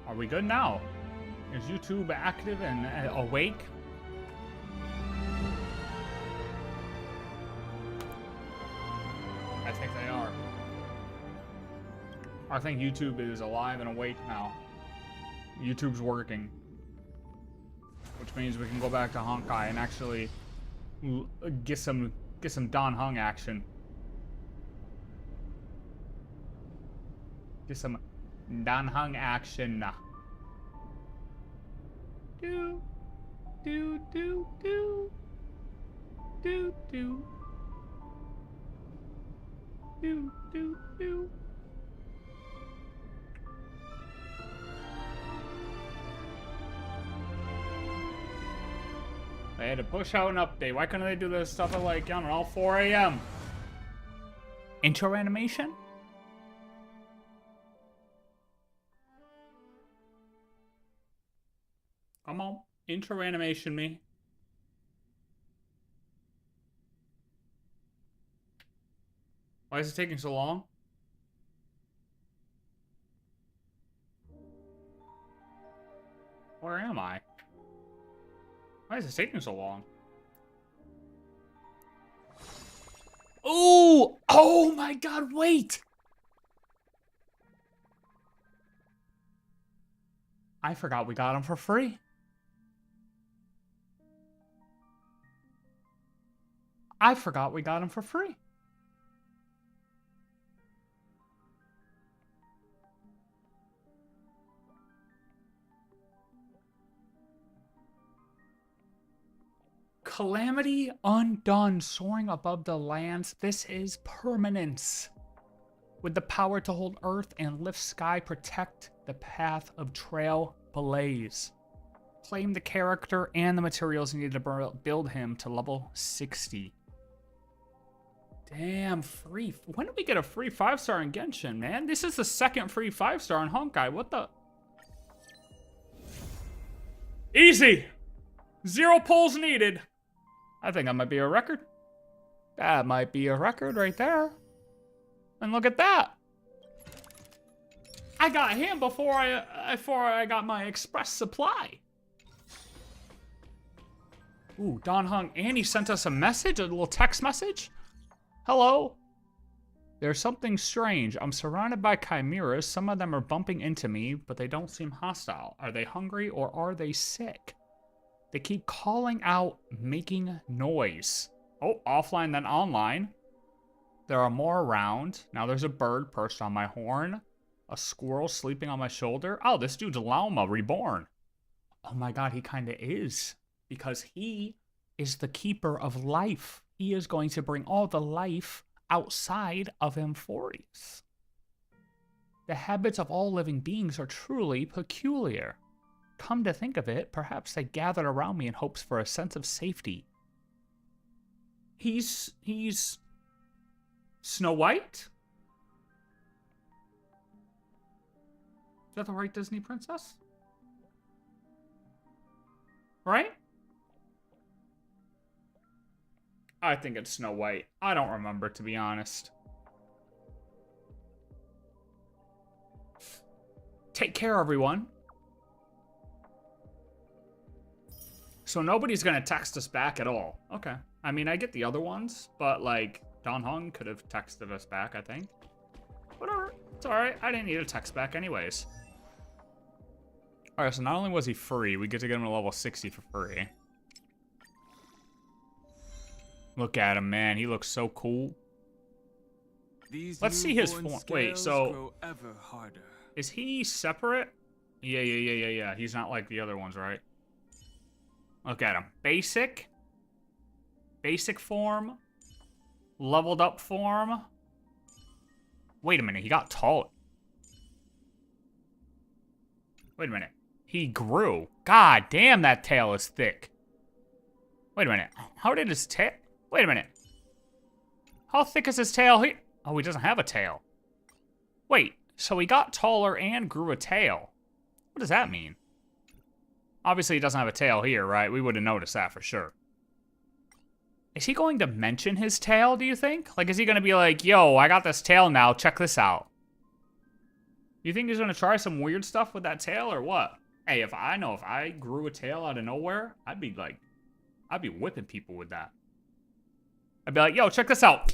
Are we good now? Is YouTube active and awake? I think they are. I think YouTube is alive and awake now. YouTube's working. Which means we can go back to Honkai and actually get some Dan Heng action. Get some Dan Heng action. Do do do do do do do do do. They had to push out an update. Why couldn't they do this stuff at like, I don't know, 4 a.m.? Intro animation? Come on, intro animation me. Why is it taking so long? Where am I? Why is it taking so long? Oh! Oh my god, wait! I forgot we got him for free. I forgot we got him for free. Calamity undone, soaring above the lands. This is permanence. With the power to hold earth and lift sky, protect the path of trail blaze. Claim the character and the materials needed to build him to level 60. Damn, free. When did we get a free 5-star in Genshin, man? This is the second free 5-star in Honkai. What the? Easy. 0 pulls needed. I think that might be a record. That might be a record right there. And look at that. I got him before I got my express supply. Ooh, Dan Heng, and he sent us a message, a little text message. Hello. There's something strange. I'm surrounded by chimeras. Some of them are bumping into me, but they don't seem hostile. Are they hungry or are they sick? They keep calling out, making noise. Oh, offline then online. There are more around. Now there's a bird perched on my horn. A squirrel sleeping on my shoulder. Oh, this dude's Lauma reborn. Oh my god, he kind of is. Because he is the keeper of life. He is going to bring all the life outside of Amphoreus. The habits of all living beings are truly peculiar. Come to think of it, perhaps they gathered around me in hopes for a sense of safety. He's Snow White? Is that the right Disney princess? Right? I think it's Snow White. I don't remember, to be honest. Take care, everyone. So nobody's gonna text us back at all. Okay. I mean, I get the other ones, but like, Dan Heng could have texted us back, I think. Whatever. It's alright. I didn't need a text back anyways. Alright, so not only was he free, we get to get him to level 60 for free. Look at him, man. He looks so cool. Let's see his form. Wait, so is he separate? Yeah. He's not like the other ones, right? Look at him. Basic form. Leveled up form. Wait a minute, he got tall. Wait a minute. He grew. God damn, that tail is thick. Wait a minute. How did his tail... Wait a minute. How thick is his tail? Oh, he doesn't have a tail. Wait, so he got taller and grew a tail. What does that mean? Obviously, he doesn't have a tail here, right? We would have noticed that for sure. Is he going to mention his tail, do you think? Like, is he going to be like, yo, I got this tail now, check this out. You think he's gonna try some weird stuff with that tail or what? Hey, if I grew a tail out of nowhere, I'd be whipping people with that. I'd be like, yo, check this out.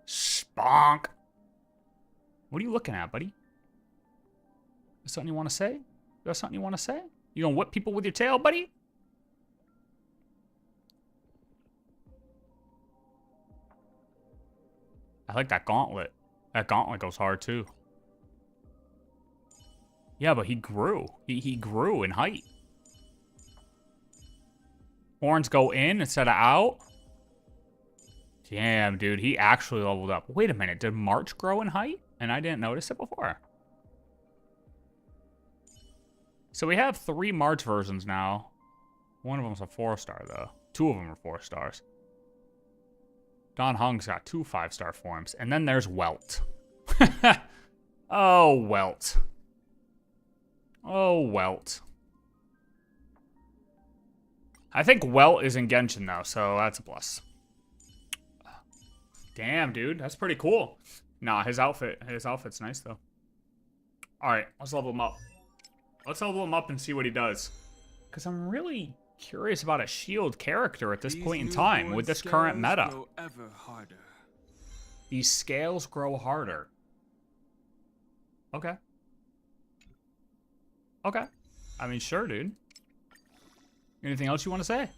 Sponk. What are you looking at, buddy? Got something you want to say? Got something you want to say? You gonna whip people with your tail, buddy? I like that gauntlet. That gauntlet goes hard, too. Yeah, but he grew. He grew in height. Horns go in instead of out. Damn, dude. He actually leveled up. Wait a minute. Did March grow in height? And I didn't notice it before. So we have 3 March versions now. One of them's a 4-star, though. 2 of them are 4 stars. Don Hung's got 2 5-star forms. And then there's Welt. Oh, Welt. Oh, Welt. I think Welt is in Genshin, though, so that's a plus. Damn, dude. That's pretty cool. Nah, his outfit's nice, though. Alright, let's level him up. Let's level him up and see what he does. Because I'm really curious about a shield character at this point in time with this current meta. These scales grow harder. Okay. Okay. I mean, sure, dude. Anything else you want to say?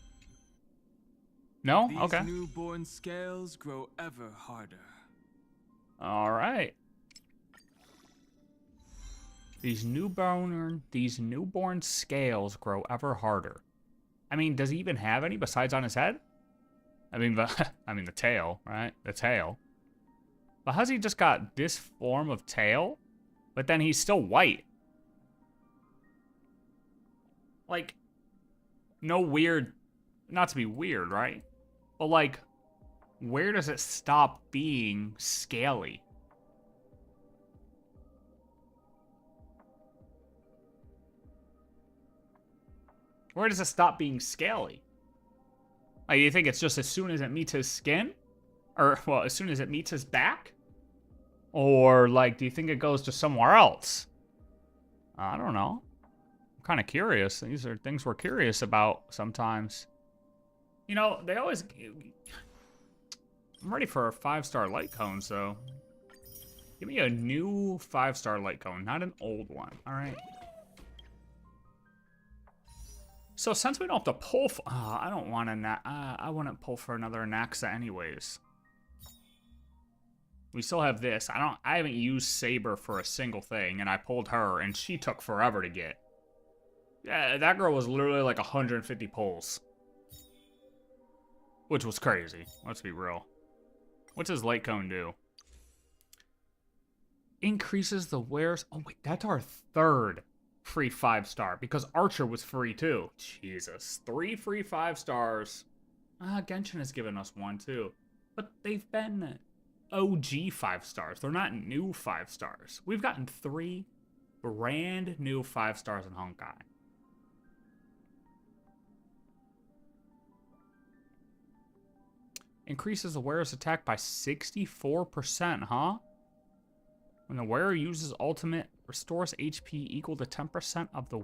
No? Okay. These newborn scales grow ever harder. All right. These newborn scales grow ever harder. I mean, does he even have any besides on his head? I mean, the tail, right? The tail. But how's he just got this form of tail, but then he's still white? Like, no weird, not to be weird, right? But like, where does it stop being scaly? Where does it stop being scaly? Like, you think it's just as soon as it meets his skin? Or, well, as soon as it meets his back? Or, like, do you think it goes to somewhere else? I don't know. I'm kind of curious. These are things we're curious about sometimes. You know, they always... I'm ready for a 5-star light cone, so... Give me a new 5-star light cone, not an old one, alright? So since we don't have to pull for... I don't want to... I wouldn't pull for another Anaxa anyways. We still have this. I haven't used Saber for a single thing, and I pulled her, and she took forever to get. Yeah, that girl was literally like 150 pulls. Which was crazy. Let's be real. What's his light cone do? Increases the wearer's... Oh, wait, that's our 3rd free 5-star, because Archer was free too. Jesus. 3 free 5 stars. Genshin has given us 1 too. But they've been OG 5 stars. They're not new 5 stars. We've gotten 3 brand new 5 stars in Honkai. Increases the wearer's attack by 64%, huh? When the wearer uses ultimate, restores HP equal to 10% of the...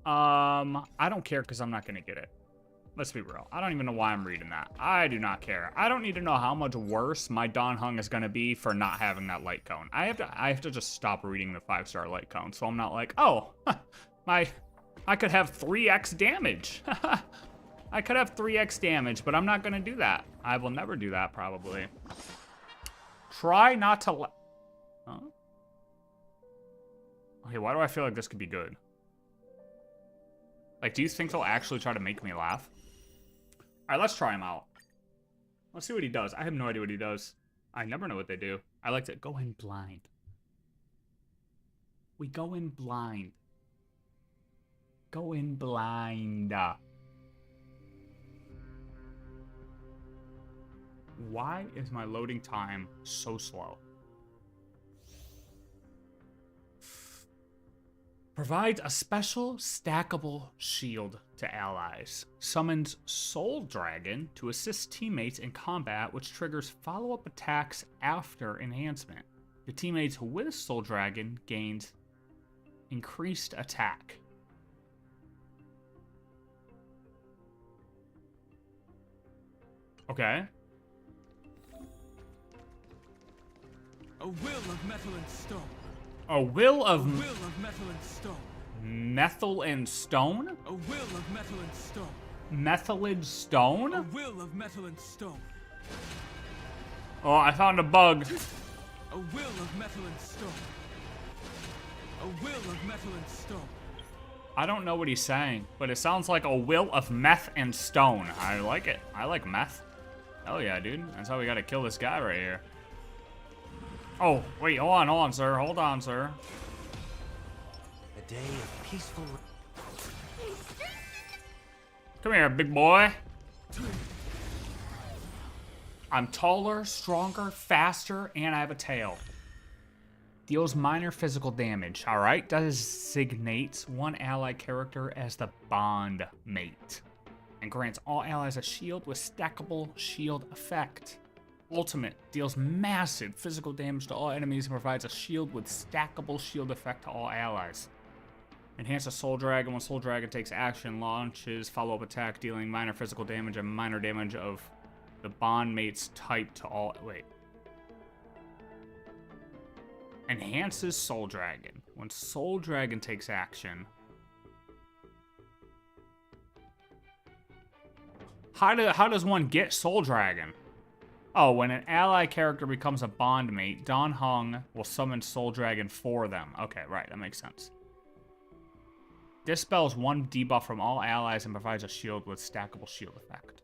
I don't care because I'm not going to get it. Let's be real. I don't even know why I'm reading that. I do not care. I don't need to know how much worse my Dan Heng is going to be for not having that light cone. I have to just stop reading the 5-star light cone, so I'm not like, oh, I could have 3x damage. I could have 3x damage, but I'm not going to do that. I will never do that, probably. Try not to huh? Okay, why do I feel like this could be good? Like, do you think they'll actually try to make me laugh? Alright, let's try him out. Let's see what he does. I have no idea what he does. I never know what they do. I like to go in blind. We go in blind. Go in blind. Why is my loading time so slow? Provides a special stackable shield to allies. Summons Soul Dragon to assist teammates in combat, which triggers follow-up attacks after enhancement. The teammates with Soul Dragon gained increased attack. Okay. A will of metal and stone. A will A of will of metal and stone. methyl and stone? A will of metal and stone. Methylid A stone? will of metal and stone. Oh, I found a bug. A will of metal and stone. A will of metal and stone. I don't know what he's saying, but it sounds like a will of meth and stone. I like it. I like meth. Hell yeah, dude. That's how we gotta kill this guy right here. Oh, wait, hold on, sir. Hold on, sir. A day of peaceful. Come here, big boy. I'm taller, stronger, faster, and I have a tail. Deals minor physical damage, alright? Designates one ally character as the bond mate. And grants all allies a shield with stackable shield effect. Ultimate deals massive physical damage to all enemies and provides a shield with stackable shield effect to all allies. Enhances Soul Dragon when Soul Dragon takes action, launches follow-up attack, dealing minor physical damage and minor damage of the bond mate's type to all. Wait. Enhances Soul Dragon when Soul Dragon takes action. How does one get Soul Dragon? Oh, when an ally character becomes a bond mate, Dan Heng will summon Soul Dragon for them. Okay, right, that makes sense. Dispels one debuff from all allies and provides a shield with stackable shield effect.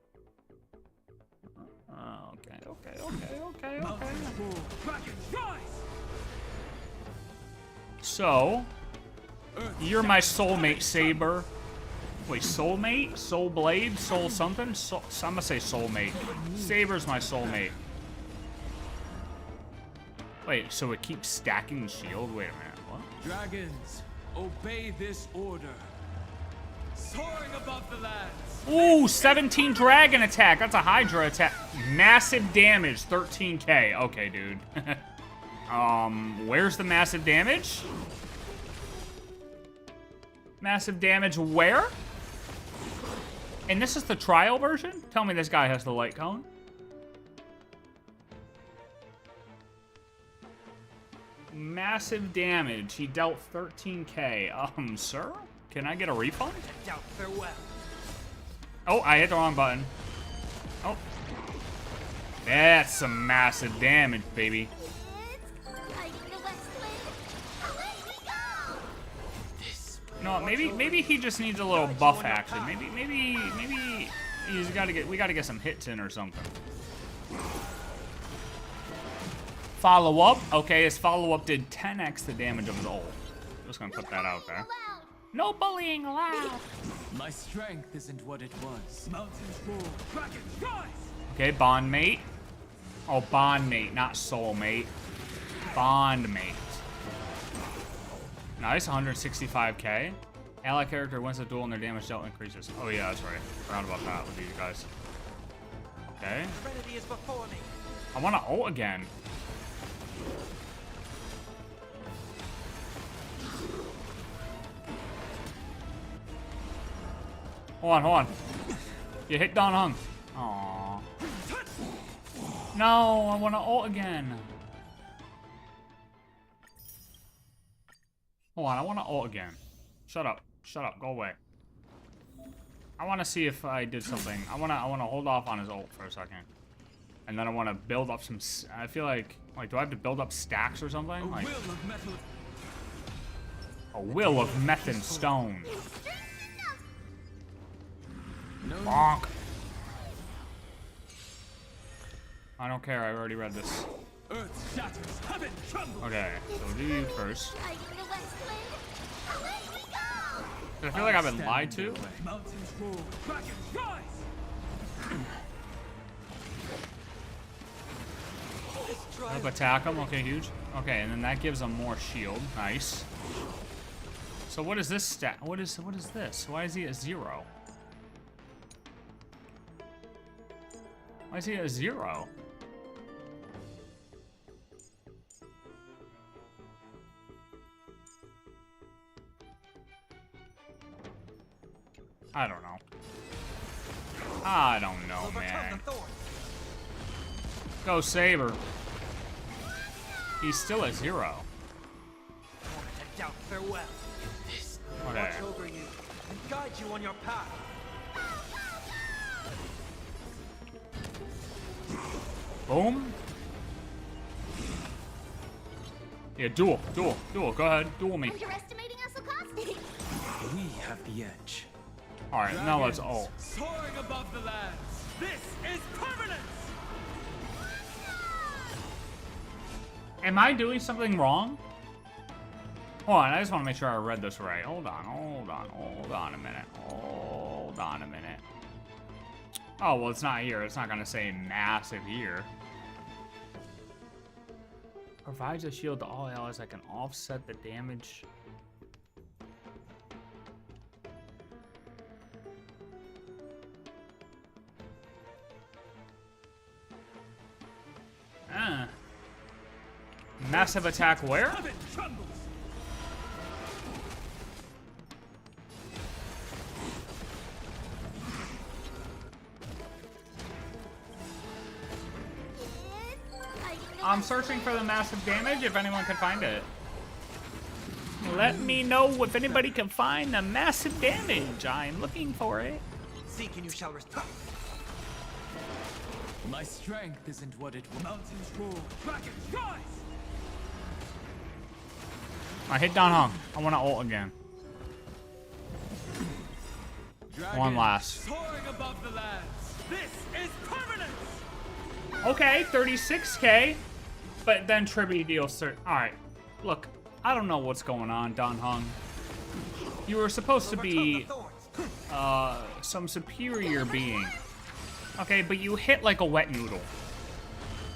Okay. So, you're my soulmate, Saber. Wait, soulmate? Soul Blade? Soul something? So I'm gonna say soulmate. Saber's my soulmate. Wait, so it keeps stacking the shield? Wait a minute, what? Dragons, obey this order. Soaring above the lands. Ooh, 17 dragon attack. That's a Hydra attack. Massive damage, 13k. Okay, dude. Where's the massive damage? Massive damage where? And this is the trial version? Tell me this guy has the light cone. Massive damage. He dealt 13k. Sir? Can I get a refund? Farewell. Oh, I hit the wrong button. Oh. That's some massive damage, baby. No, maybe he just needs a little buff action. Maybe we gotta get some hits in or something. Follow up. Okay, his follow up did 10x the damage of his ult. Just gonna put that out there. No bullying allowed. My strength isn't what it was. Mountains roar, dragons rise. Okay, bond mate. Oh, bond mate, not soulmate. Bond mate. Nice, 165k. Ally character wins the duel and their damage dealt increases. Oh yeah, that's right. Forgot about that with these guys. Okay. Trinity is before me. I want to ult again. Hold on. You hit Dan Heng. Aww. No, I want to ult again. Hold on, I want to ult again. Shut up, go away. I want to see if I did something. I want to hold off on his ult for a second. And then I want to build up some, I feel like, do I have to build up stacks or something? Like, a will of meth and stone. Bonk. I don't care, I already read this. Earth shatters, heaven trembles. Okay, so we'll do you first. I feel like I've been lied to. Mountains roar, dragons rise. Up attack him, okay, huge. Okay, and then that gives him more shield. Nice. So what is this stat? What is this? Why is he at 0? Why is he at 0? I don't know. I don't know, Overcome man. the thorns. Go Saber. He's still at 0. Moment to doubt farewell. Whatever. Watch over you and guide you on your path. Boom. Yeah, duel. Go ahead, duel me. Underestimating us, Lacoste? We have the edge. All right, now let's Dragons ult. soaring above the lands. This is permanence. Am I doing something wrong? Hold on, I just want to make sure I read this right. Hold on a minute. Oh, well, it's not here. It's not going to say massive here. Provides a shield to all allies that can offset the damage. Massive attack where? Heaven trembles. I'm searching for the massive damage if anyone can find it. Let me know if anybody can find the massive damage. I'm looking for it. Seek and you shall restore. My strength isn't what it was. Mountains roar. Dragons rise. I hit Don Hong. I want to ult again. One last. Soaring above the lands. This is permanence. Okay, 36k. But then Tribby deals Alright, look, I don't know what's going on, Don Hung. You were supposed to be some superior being. Okay, but you hit like a wet noodle.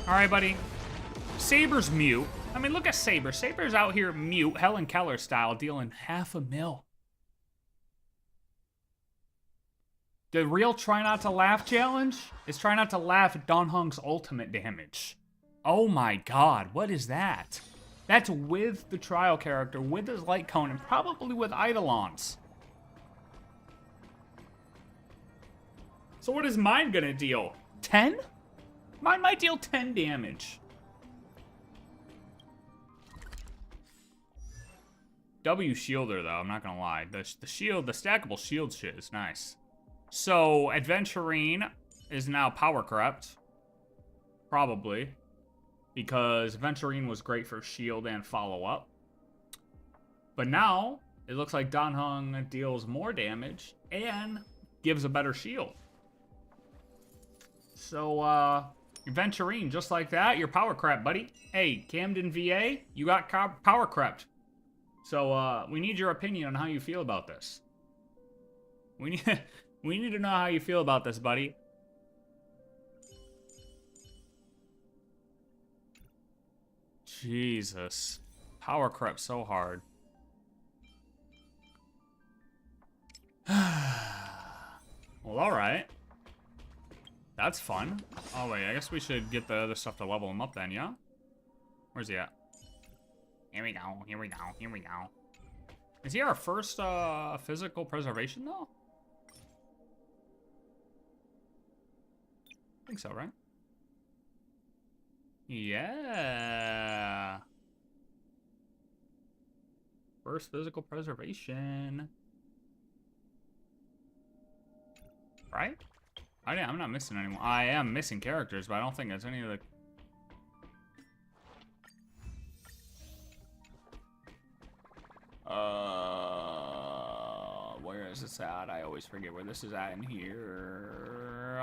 Alright, buddy. Saber's mute. I mean, look at Saber. Saber's out here mute, Helen Keller style, dealing $500,000. The real try not to laugh challenge is try not to laugh at Don Hung's ultimate damage. Oh my god, what is that? That's with the trial character, with his light cone, and probably with Eidolons. So what is mine gonna deal? 10? Mine might deal 10 damage. W shielder though, I'm not gonna lie. The shield, the stackable shield shit is nice. So Adventurine is now power crept. Probably. Because Adventurine was great for shield and follow-up. But now, it looks like Don Hung deals more damage and gives a better shield. So, Adventurine, just like that, you're power crept, buddy. Hey, Camden VA, you got power crept. So, we need your opinion on how you feel about this. We need to know how you feel about this, buddy. Jesus. Power crept so hard. Well, alright. That's fun. Oh, wait, I guess we should get the other stuff to level him up then, yeah? Where's he at? Here we go, here we go, here we go. Is he our first physical preservation, though? I think so, right? Yeah. First physical preservation. Right? I'm not missing anyone. I am missing characters, but I don't think that's any of the... Where is this at? I always forget where this is at in here.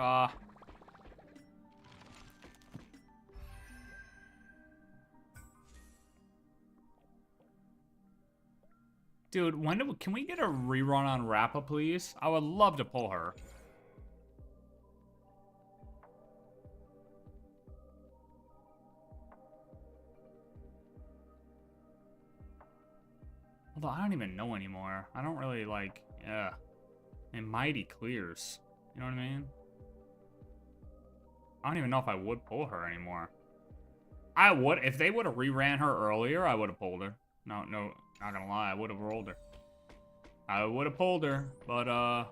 Dude, can we get a rerun on Rappa, please? I would love to pull her. Although I don't even know anymore. I don't really like, yeah. And Mighty clears. You know what I mean? I don't even know if I would pull her anymore. I would, if they would have reran her earlier, I would have pulled her. No, not gonna lie, I would have rolled her. I would have pulled her, but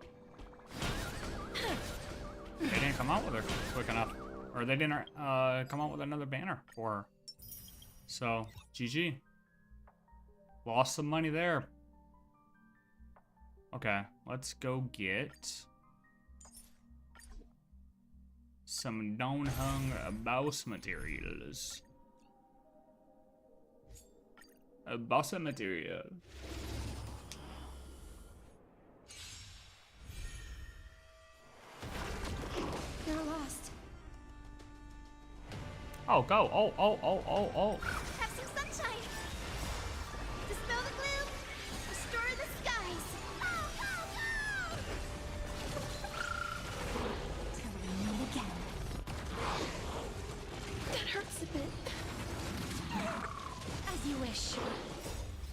They didn't come out with her quick enough. Or they didn't come out with another banner for her. So, GG. Lost some money there. Okay, let's go get some non-hung boss materials. A boss material. You're lost. Oh, go. Oh. Have some sunshine. Dispel the gloom. Restore the skies. Till we meet again. That hurts a bit. As you wish.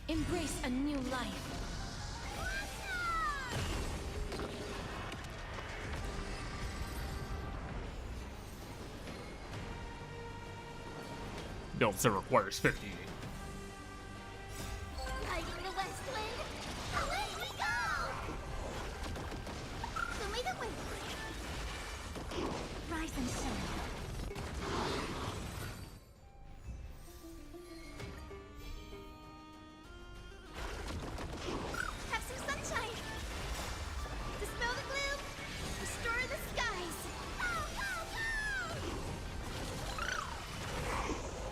Embrace a new life. Build that requires 50. Riding the west wind. Away we go! Show me the way. Rise and shine. Have some sunshine. Dispel the gloom. Restore the skies.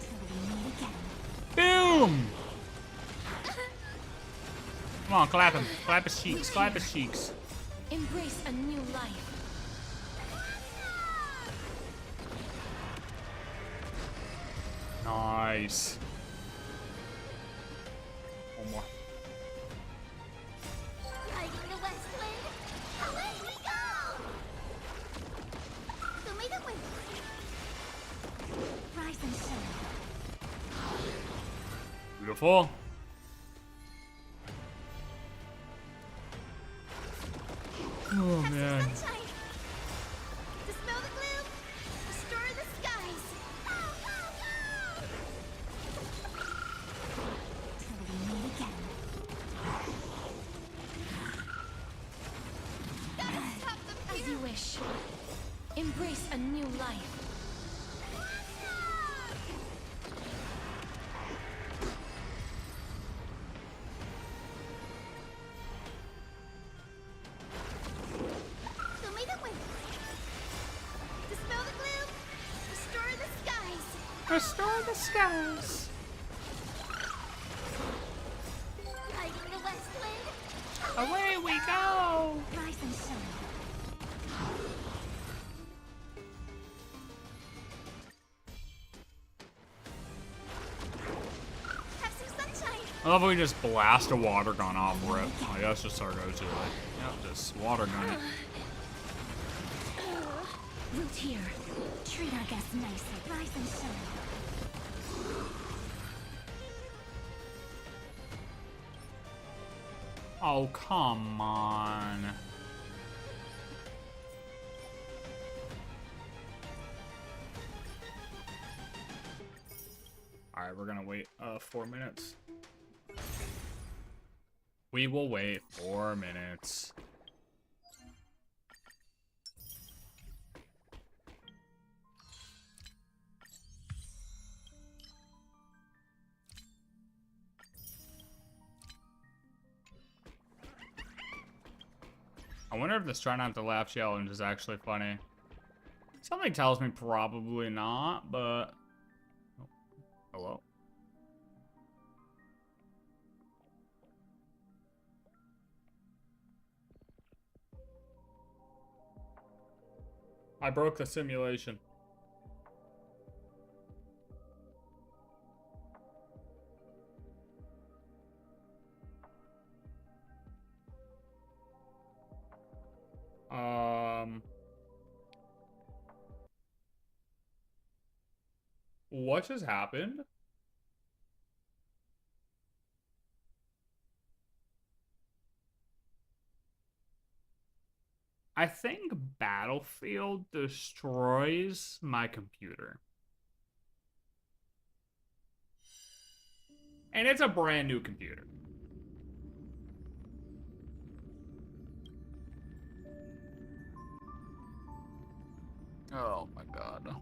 Till we meet again. Boom! Come on, clap him. Clap his cheeks. Clap his cheeks. Embrace a new life. Nice. One more. Riding the west wind. Away we go! Show me the way. Rise and shine. Beautiful. Oh, Have man. some sunshine. Dispel the gloom. Restore the skies. Till we meet again. Gotta stop them here. As you wish. Embrace a new life. Show me the way. Dispel the gloom. Restore the skies. Restore the skies. Riding the west wind. Away we go. Rise and shine. Have some sunshine. I love how we just blast a water gun off rip. Like, that's just our go-to. Like, yep, just water gun it. Root here. Treat our guests nicely. Rise and shine. Oh, come on. Alright, we're gonna wait 4 minutes. We will wait 4 minutes. I wonder if this try not to laugh challenge is actually funny. Something tells me probably not, but... Oh, hello? I broke the simulation. What just happened? I think Battlefield destroys my computer. And it's a brand new computer. Oh my god.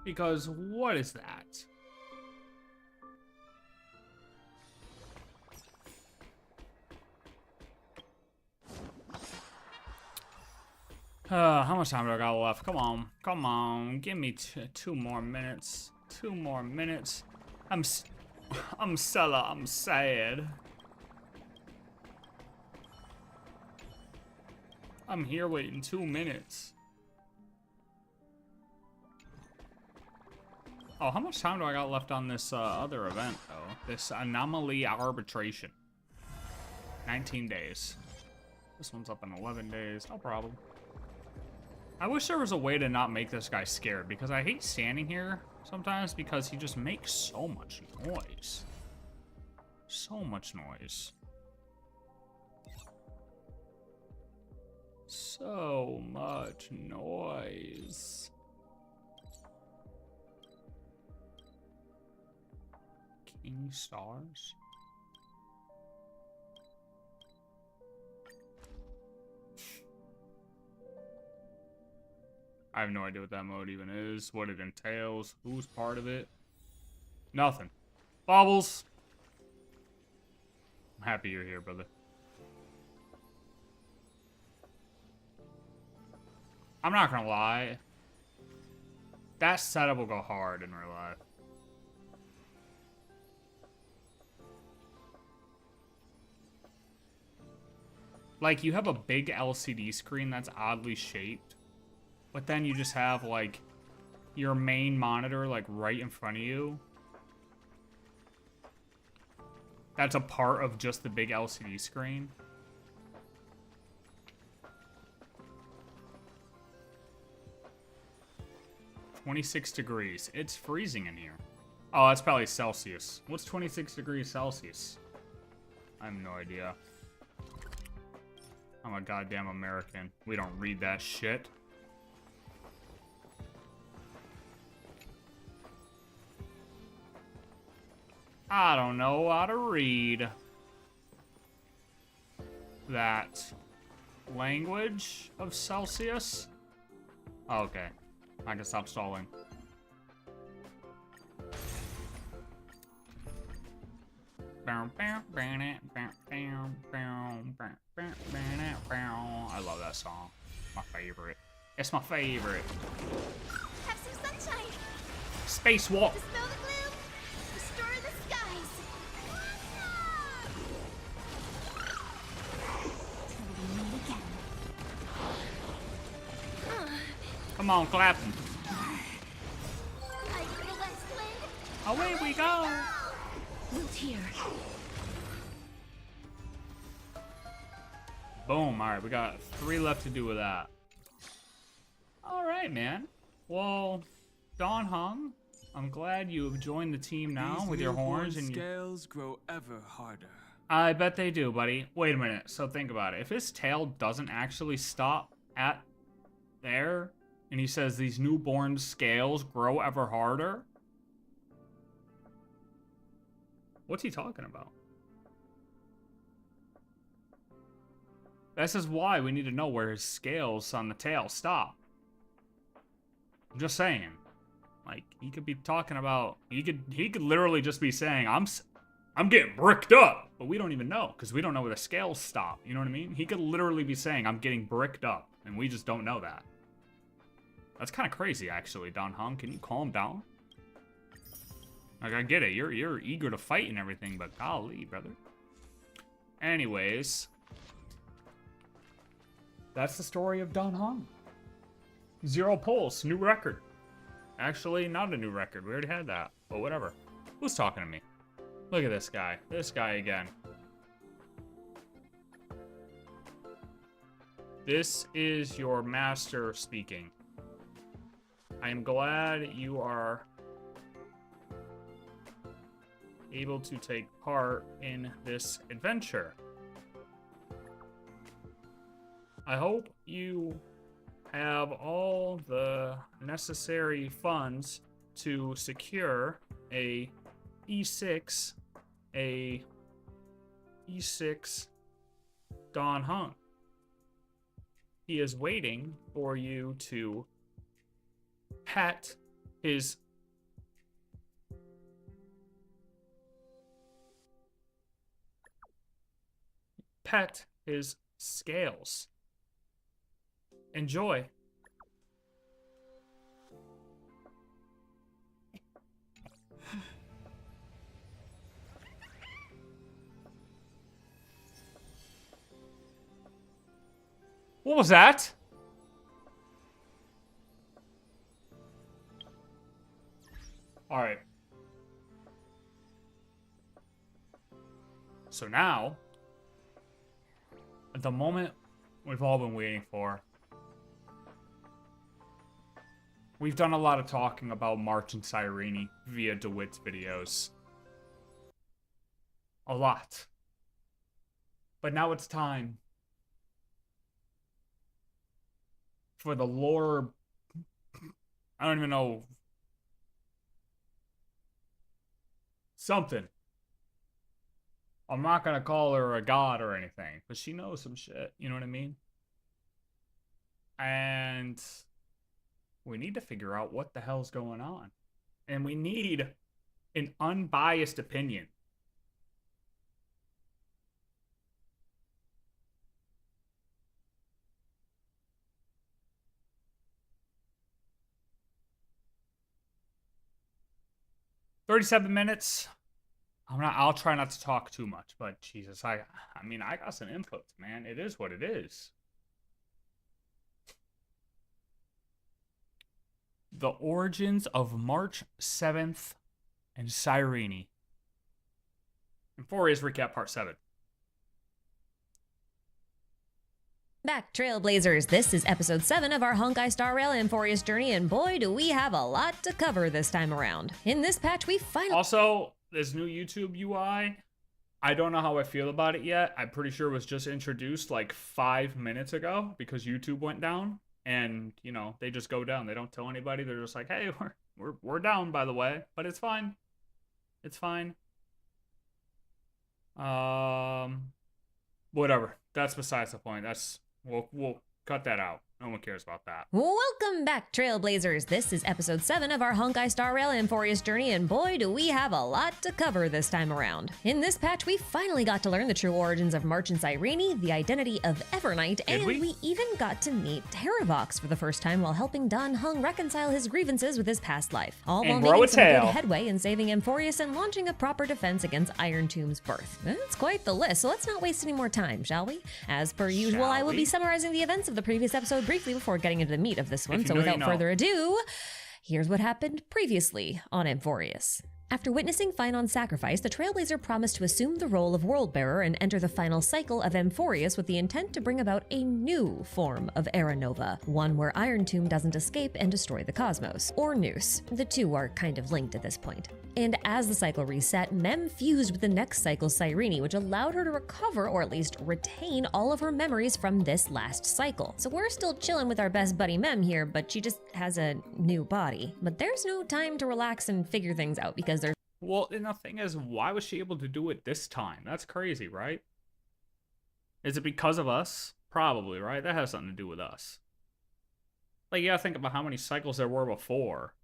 Because what is that? How much time do I got left? Come on, come on, give me 2 more minutes. 2 more minutes. I'm Sella, I'm sad. I'm here waiting 2 minutes. Oh, how much time do I got left on this other event, though? This anomaly arbitration. 19 days. This one's up in 11 days. No problem. I wish there was a way to not make this guy scared, because I hate standing here sometimes because he just makes so much noise. So much noise. So much noise. King stars? I have no idea what that mode even is, what it entails, who's part of it. Nothing. Bobbles. I'm happy you're here, brother. I'm not gonna lie. That setup will go hard in real life. Like, you have a big LCD screen that's oddly shaped. But then you just have, like, your main monitor, like, right in front of you. That's a part of just the big LCD screen. "26 degrees. It's freezing in here." Oh, that's probably Celsius. What's 26 degrees Celsius? I have no idea. I'm a goddamn American. We don't read that shit. I don't know how to read that language of Celsius. Oh, okay. I can stop stalling. I love that song. My favorite. It's my favorite. Have some sunshine. Spacewalk. Dispel the gloom. Restore the skies. Till we meet again. Come on, clap 'em. Light for the west wind. Away we go. Loot here. Boom. All right, we got 3 left to do with that. All right, man. Well, Don Hung, I'm glad you have joined the team now with your horns and scales grow ever harder. I bet they do, buddy. Wait a minute. So think about it. If his tail doesn't actually stop at there, and he says these newborn scales grow ever harder, what's he talking about? This is why we need to know where his scales on the tail stop. I'm just saying. Like, he could be talking about, he could literally just be saying, I'm getting bricked up, but we don't even know, because we don't know where the scales stop. You know what I mean? He could literally be saying, I'm getting bricked up, and we just don't know that. That's kind of crazy, actually, Don Hung. Can you calm down? Like, I get it. You're eager to fight and everything, but golly, brother. Anyways, that's the story of Don Hung. 0 pulls, new record. Actually, not a new record. We already had that, but whatever. Who's talking to me? Look at this guy. This guy again. This is your master speaking. I am glad you are able to take part in this adventure. I hope you have all the necessary funds to secure a E6, a E6 Dan Heng. He is waiting for you to pet his scales. Enjoy. What was that? All right. So now, at the moment we've all been waiting for. We've done a lot of talking about March and Cyrene via DeWitt's videos. A lot. But now it's time for the lore. I don't even know. Something. I'm not gonna call her a god or anything, but she knows some shit. You know what I mean? And we need to figure out what the hell's going on. And we need an unbiased opinion. $37 minutes. I'll try not to talk too much, but Jesus, I mean, I got some inputs, man. It is what it is. The origins of March 7th and Cyrene. Emphorius recap part 7. Back, Trailblazers. This is episode 7 of our Honkai Star Rail Emphorius journey, and boy, do we have a lot to cover this time around. In this patch, we finally... Also, this new YouTube UI, I don't know how I feel about it yet. I'm pretty sure it was just introduced like 5 minutes ago because YouTube went down. And, you know, they just go down. They don't tell anybody. They're just like, hey, we're down, by the way. But it's fine. It's fine. Whatever. That's besides the point. We'll cut that out. No one cares about that. Welcome back, Trailblazers. This is episode 7 of our Honkai Star Rail Emphorius journey, and boy, do we have a lot to cover this time around. In this patch, we finally got to learn the true origins of March and Cyrene, the identity of Evernight, and we even got to meet Terravox for the first time while helping Dan Heng reconcile his grievances with his past life, all while making some good headway in saving Emphorius and launching a proper defense against Iron Tomb's birth. That's quite the list, so let's not waste any more time, shall we? As per usual, I will be summarizing the events of the previous episode briefly before getting into the meat of this one, so without further ado, here's what happened previously on Emphorius. After witnessing Phinon's sacrifice, the Trailblazer promised to assume the role of Worldbearer and enter the final cycle of Emphorius with the intent to bring about a new form of Era Nova, one where Iron Tomb doesn't escape and destroy the cosmos, or Noose. The two are kind of linked at this point. And as the cycle reset, Mem fused with the next cycle's Cyrene, which allowed her to recover, or at least retain, all of her memories from this last cycle. So we're still chilling with our best buddy Mem here, but she just has a new body. But there's no time to relax and figure things out because there's... Well, and the thing is, why was she able to do it this time? That's crazy, right? Is it because of us? Probably, right? That has something to do with us. Like, you gotta think about how many cycles there were before.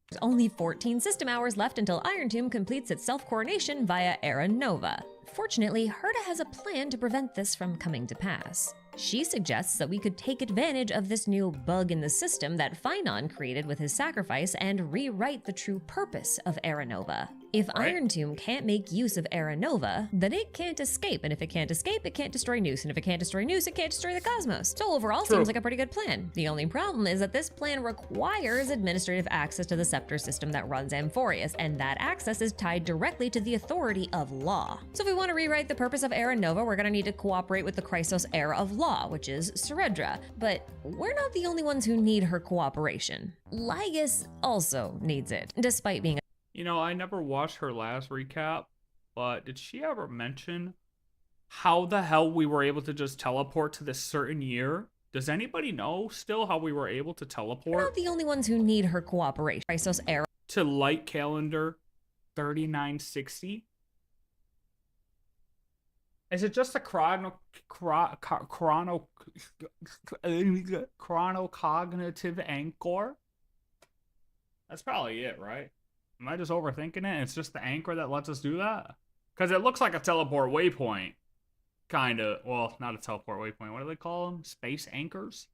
There's only 14 system hours left until Iron Tomb completes its self-coronation via Era Nova. Fortunately, Herta has a plan to prevent this from coming to pass. She suggests that we could take advantage of this new bug in the system that Phinon created with his sacrifice and rewrite the true purpose of Era Nova. If Iron Tomb can't make use of Era Nova, then it can't escape, and if it can't escape, it can't destroy Noose, and if it can't destroy Noose, it can't destroy the cosmos. So overall, seems like a pretty good plan. The only problem is that this plan requires administrative access to the scepter system that runs Emphorius, and that access is tied directly to the authority of law. So if we want to rewrite the purpose of Era Nova, we're gonna need to cooperate with the Chrysos Heir of Law, which is Seredra. But we're not the only ones who need her cooperation. Lygus also needs it, despite being You know, I never watched her last recap, but did she ever mention how the hell we were able to just teleport to this certain year? Does anybody know still how we were able to teleport? We're not the only ones who need her cooperation. Chrysos Heir to Light Calendar 3960. Is it just a chronocognitive anchor? That's probably it, right? Am I just overthinking it? It's just the anchor that lets us do that? Because it looks like a teleport waypoint. Kind of. Well, not a teleport waypoint. What do they call them? Space anchors?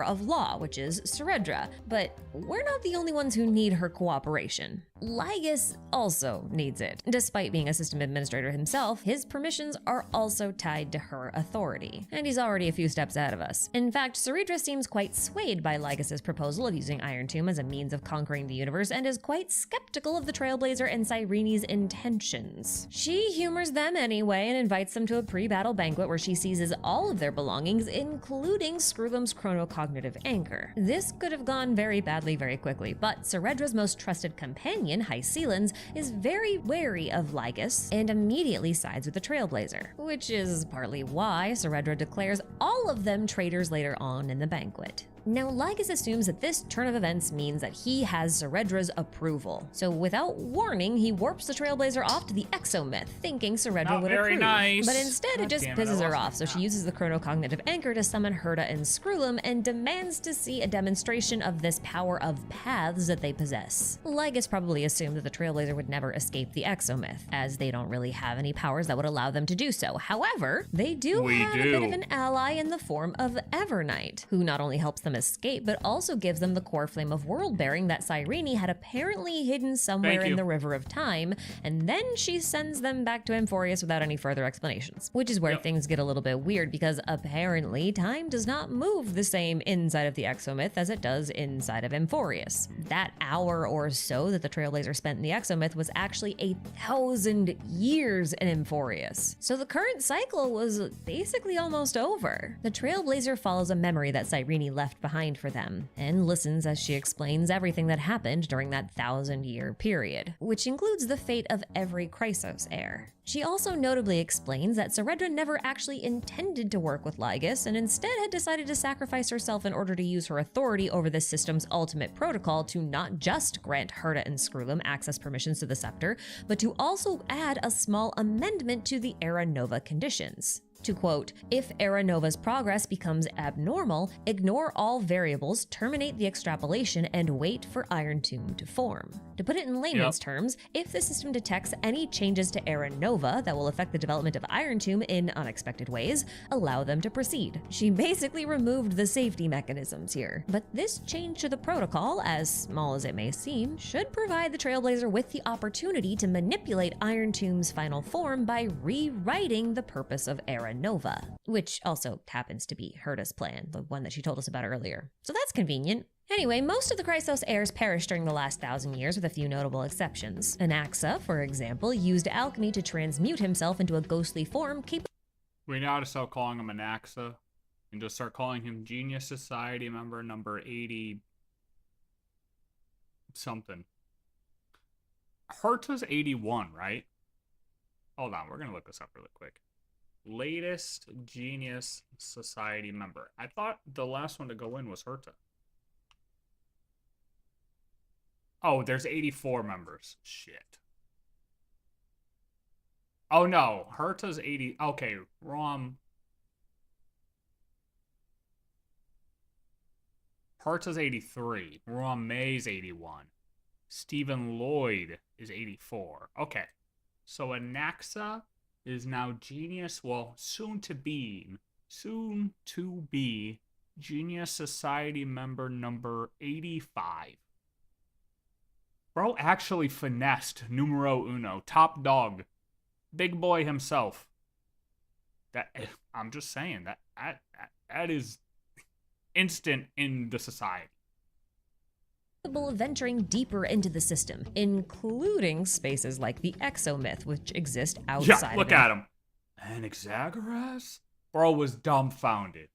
Of law, which is Seredra, but we're not the only ones who need her cooperation. Lygus also needs it. Despite being a system administrator himself, his permissions are also tied to her authority, and he's already a few steps ahead of us. In fact, Seredra seems quite swayed by Lygus's proposal of using Iron Tomb as a means of conquering the universe and is quite skeptical of the Trailblazer and Cyrene's intentions. She humors them anyway and invites them to a pre-battle banquet where she seizes all of their belongings, including Screwlum's chronocognitive anchor. This could have gone very badly very quickly, but Seredra's most trusted companion, Hycelens, is very wary of Lygus and immediately sides with the Trailblazer, which is partly why Seredra declares all of them traitors later on in the banquet. Now, Lygus assumes that this turn of events means that he has Seredra's approval. So without warning, he warps the Trailblazer off to the Exomyth, thinking Seredra would very approve. nice. But instead, God it just damn it, pisses I her lost off, so my she map. uses the chronocognitive anchor to summon Herta and Screwlum and demands to see a demonstration of this power of paths that they possess. Lygus probably assumed that the Trailblazer would never escape the Exomyth, as they don't really have any powers that would allow them to do so. However, they do have a bit of an ally in the form of Evernight, who not only helps them escape, but also gives them the core flame of world-bearing that Cyrene had apparently hidden somewhere in the River of Time, and then she sends them back to Amphorius without any further explanations. Which is where things get a little bit weird, because apparently time does not move the same inside of the Exomyth as it does inside of Amphorius. That hour or so that the Trailblazer spent in the Exomyth was actually 1,000 years in Amphorius. So the current cycle was basically almost over. The Trailblazer follows a memory that Cyrene left behind for them, and listens as she explains everything that happened during that 1,000-year period, which includes the fate of every Chrysos heir. She also notably explains that Seredra never actually intended to work with Lygus and instead had decided to sacrifice herself in order to use her authority over the system's ultimate protocol to not just grant Herta and Screwlum access permissions to the scepter, but to also add a small amendment to the Era Nova conditions. To quote, "If Era Nova's progress becomes abnormal, ignore all variables, terminate the extrapolation, and wait for Iron Tomb to form." To put it in layman's terms, if the system detects any changes to Era Nova that will affect the development of Iron Tomb in unexpected ways, allow them to proceed. She basically removed the safety mechanisms here. But this change to the protocol, as small as it may seem, should provide the Trailblazer with the opportunity to manipulate Iron Tomb's final form by rewriting the purpose of Era Nova, which also happens to be Herta's plan, the one that she told us about earlier. So that's convenient. Anyway, most of the Chrysos heirs perished during the last 1,000 years, with a few notable exceptions. Anaxa, for example, used alchemy to transmute himself into a ghostly form capable. We now to start calling him Anaxa and just start calling him Genius Society member number 80 something. Herta's 81, right? Hold on, we're gonna look this up really quick. Latest Genius Society member. I thought the last one to go in was Herta. Oh, there's 84 members. Shit. Oh no, Herta's 80. Okay, wrong. Herta's 83. Ron May's 81. Stephen Lloyd is 84. Okay. So Anaxa is now Genius, well, soon to be Genius Society member number 85. Bro actually finessed numero uno, top dog, big boy himself. That, I'm just saying, that is instant in the society. Of venturing deeper into the system, including spaces like the Exomyth, which exist outside Yeah, look at him. Anaxagoras? Bro was dumbfounded.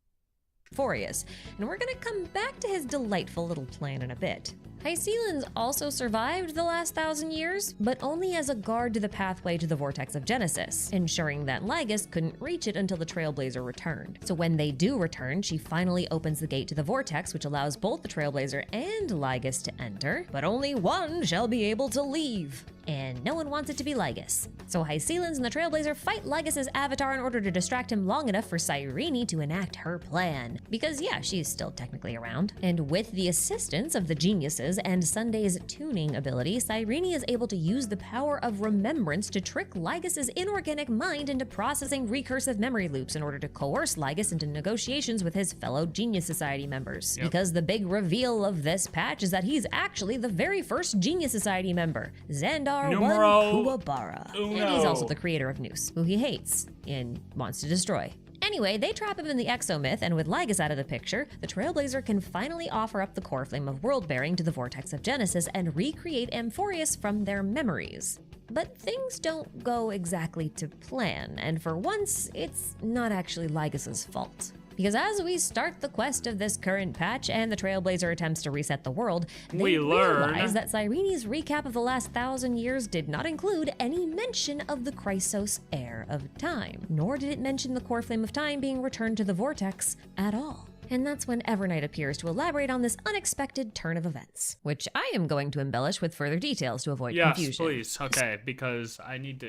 Amphorius, and we're gonna come back to his delightful little plan in a bit. Hycelins also survived the last 1,000 years, but only as a guard to the pathway to the Vortex of Genesis, ensuring that Lygus couldn't reach it until the Trailblazer returned. So when they do return, she finally opens the gate to the Vortex, which allows both the Trailblazer and Lygus to enter, but only one shall be able to leave. And no one wants it to be Lygus. So Hycelins and the Trailblazer fight Lygus's avatar in order to distract him long enough for Cyrene to enact her plan. Because yeah, she's still technically around. And with the assistance of the geniuses and Sunday's tuning ability, Cyrene is able to use the power of remembrance to trick Lygus's inorganic mind into processing recursive memory loops in order to coerce Lygus into negotiations with his fellow Genius Society members. Because the big reveal of this patch is that he's actually the very first Genius Society member, Xandar Numero Kuwabara. And he's also the creator of Noose, who he hates and wants to destroy. Anyway, they trap him in the exomyth, and with Lygus out of the picture, the Trailblazer can finally offer up the core flame of world-bearing to the Vortex of Genesis and recreate Amphorius from their memories. But things don't go exactly to plan, and for once, it's not actually Lygus's fault. Because as we start the quest of this current patch and the Trailblazer attempts to reset the world, they realize that Cyrene's recap of the last 1,000 years did not include any mention of the Chrysos Heir of Time, nor did it mention the core flame of time being returned to the Vortex at all. And that's when Evernight appears to elaborate on this unexpected turn of events, which I am going to embellish with further details to avoid confusion. Yes, please. Okay, because I need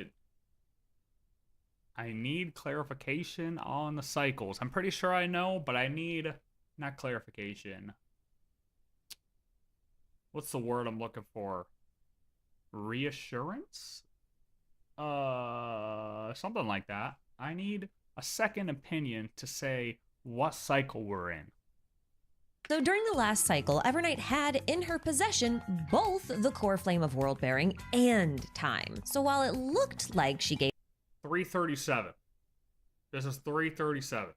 clarification on the cycles. I'm pretty sure I know, but I need not clarification. What's the word I'm looking for? Reassurance? Something like that. I need a second opinion to say what cycle we're in. So during the last cycle, Evernight had in her possession both the core flame of world-bearing and time. So while it looked like she gave 337. This is 337.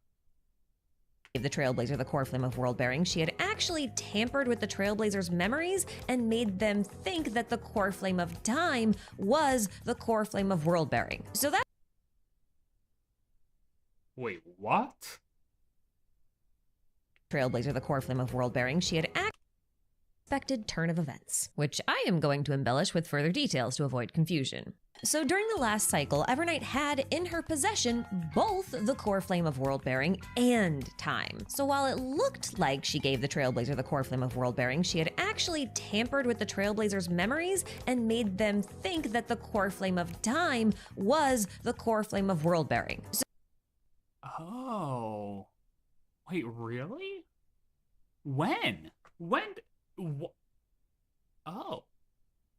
the Trailblazer the core flame of world-bearing, she had actually tampered with the Trailblazer's memories and made them think that the core flame of time was the core flame of world-bearing. So that... Wait, what? Trailblazer the core flame of world-bearing, she had unexpected turn of events, which I am going to embellish with further details to avoid confusion. So during the last cycle, Evernight had in her possession both the core flame of world-bearing and time. So while it looked like she gave the Trailblazer the core flame of world-bearing, she had actually tampered with the Trailblazer's memories and made them think that the core flame of time was the core flame of world-bearing. Oh. Wait, really? When? Oh.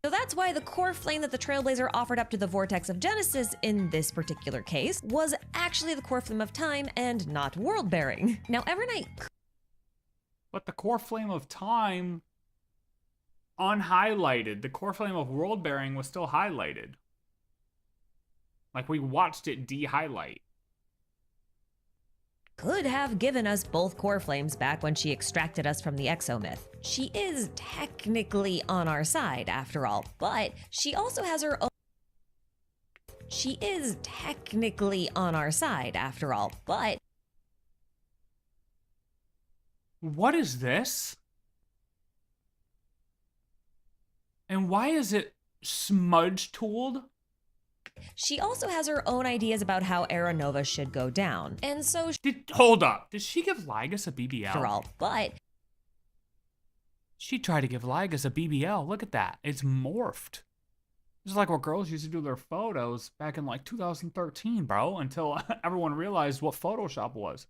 So that's why the core flame that the Trailblazer offered up to the Vortex of Genesis in this particular case was actually the core flame of time and not world-bearing. Now, Evernight... But the core flame of time unhighlighted. The core flame of world-bearing was still highlighted. Like, we watched it de-highlight. could have given us both core flames back when she extracted us from the exomyth. She is technically on our side, after all, but she also has her own... She is technically on our side, after all, but... What is this? And why is it smudge tooled? She also has her own ideas about how Era Nova should go down, and so... Hold up. Did she give Lygus a BBL? After all, but... She tried to give Lygus a BBL. Look at that. It's morphed. This is like what girls used to do their photos back in like 2013, bro, until everyone realized what Photoshop was.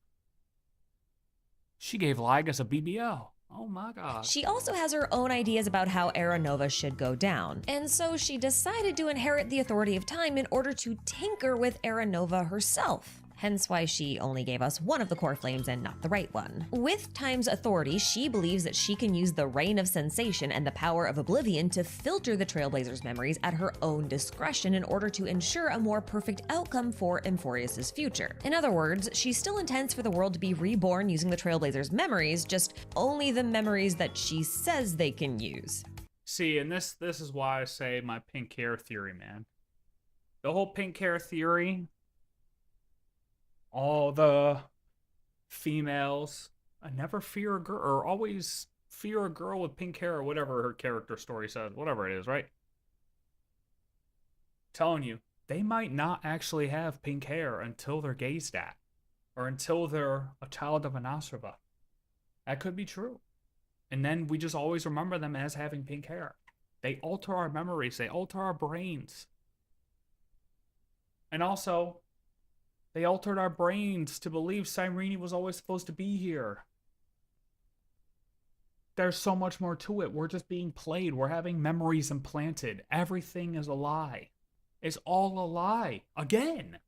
She gave Lygus a BBL. Oh my god. She also has her own ideas about how Era Nova should go down, and so she decided to inherit the authority of time in order to tinker with Era Nova herself. Hence why she only gave us one of the core flames and not the right one. With Time's authority, she believes that she can use the Reign of Sensation and the power of Oblivion to filter the Trailblazer's memories at her own discretion in order to ensure a more perfect outcome for Amphorius' future. In other words, she still intends for the world to be reborn using the Trailblazer's memories, just only the memories that she says they can use. See, and this is why I say my pink hair theory, man. The whole pink hair theory... All the females, I never fear a girl, or always fear a girl with pink hair or whatever her character story says, whatever it is, right? Telling you, they might not actually have pink hair until they're gazed at, or until they're a child of an Asrava. That could be true. And then we just always remember them as having pink hair. They alter our memories, they alter our brains. And also, they altered our brains to believe Cyrene was always supposed to be here. There's so much more to it. We're just being played. We're having memories implanted. Everything is a lie. It's all a lie. Again.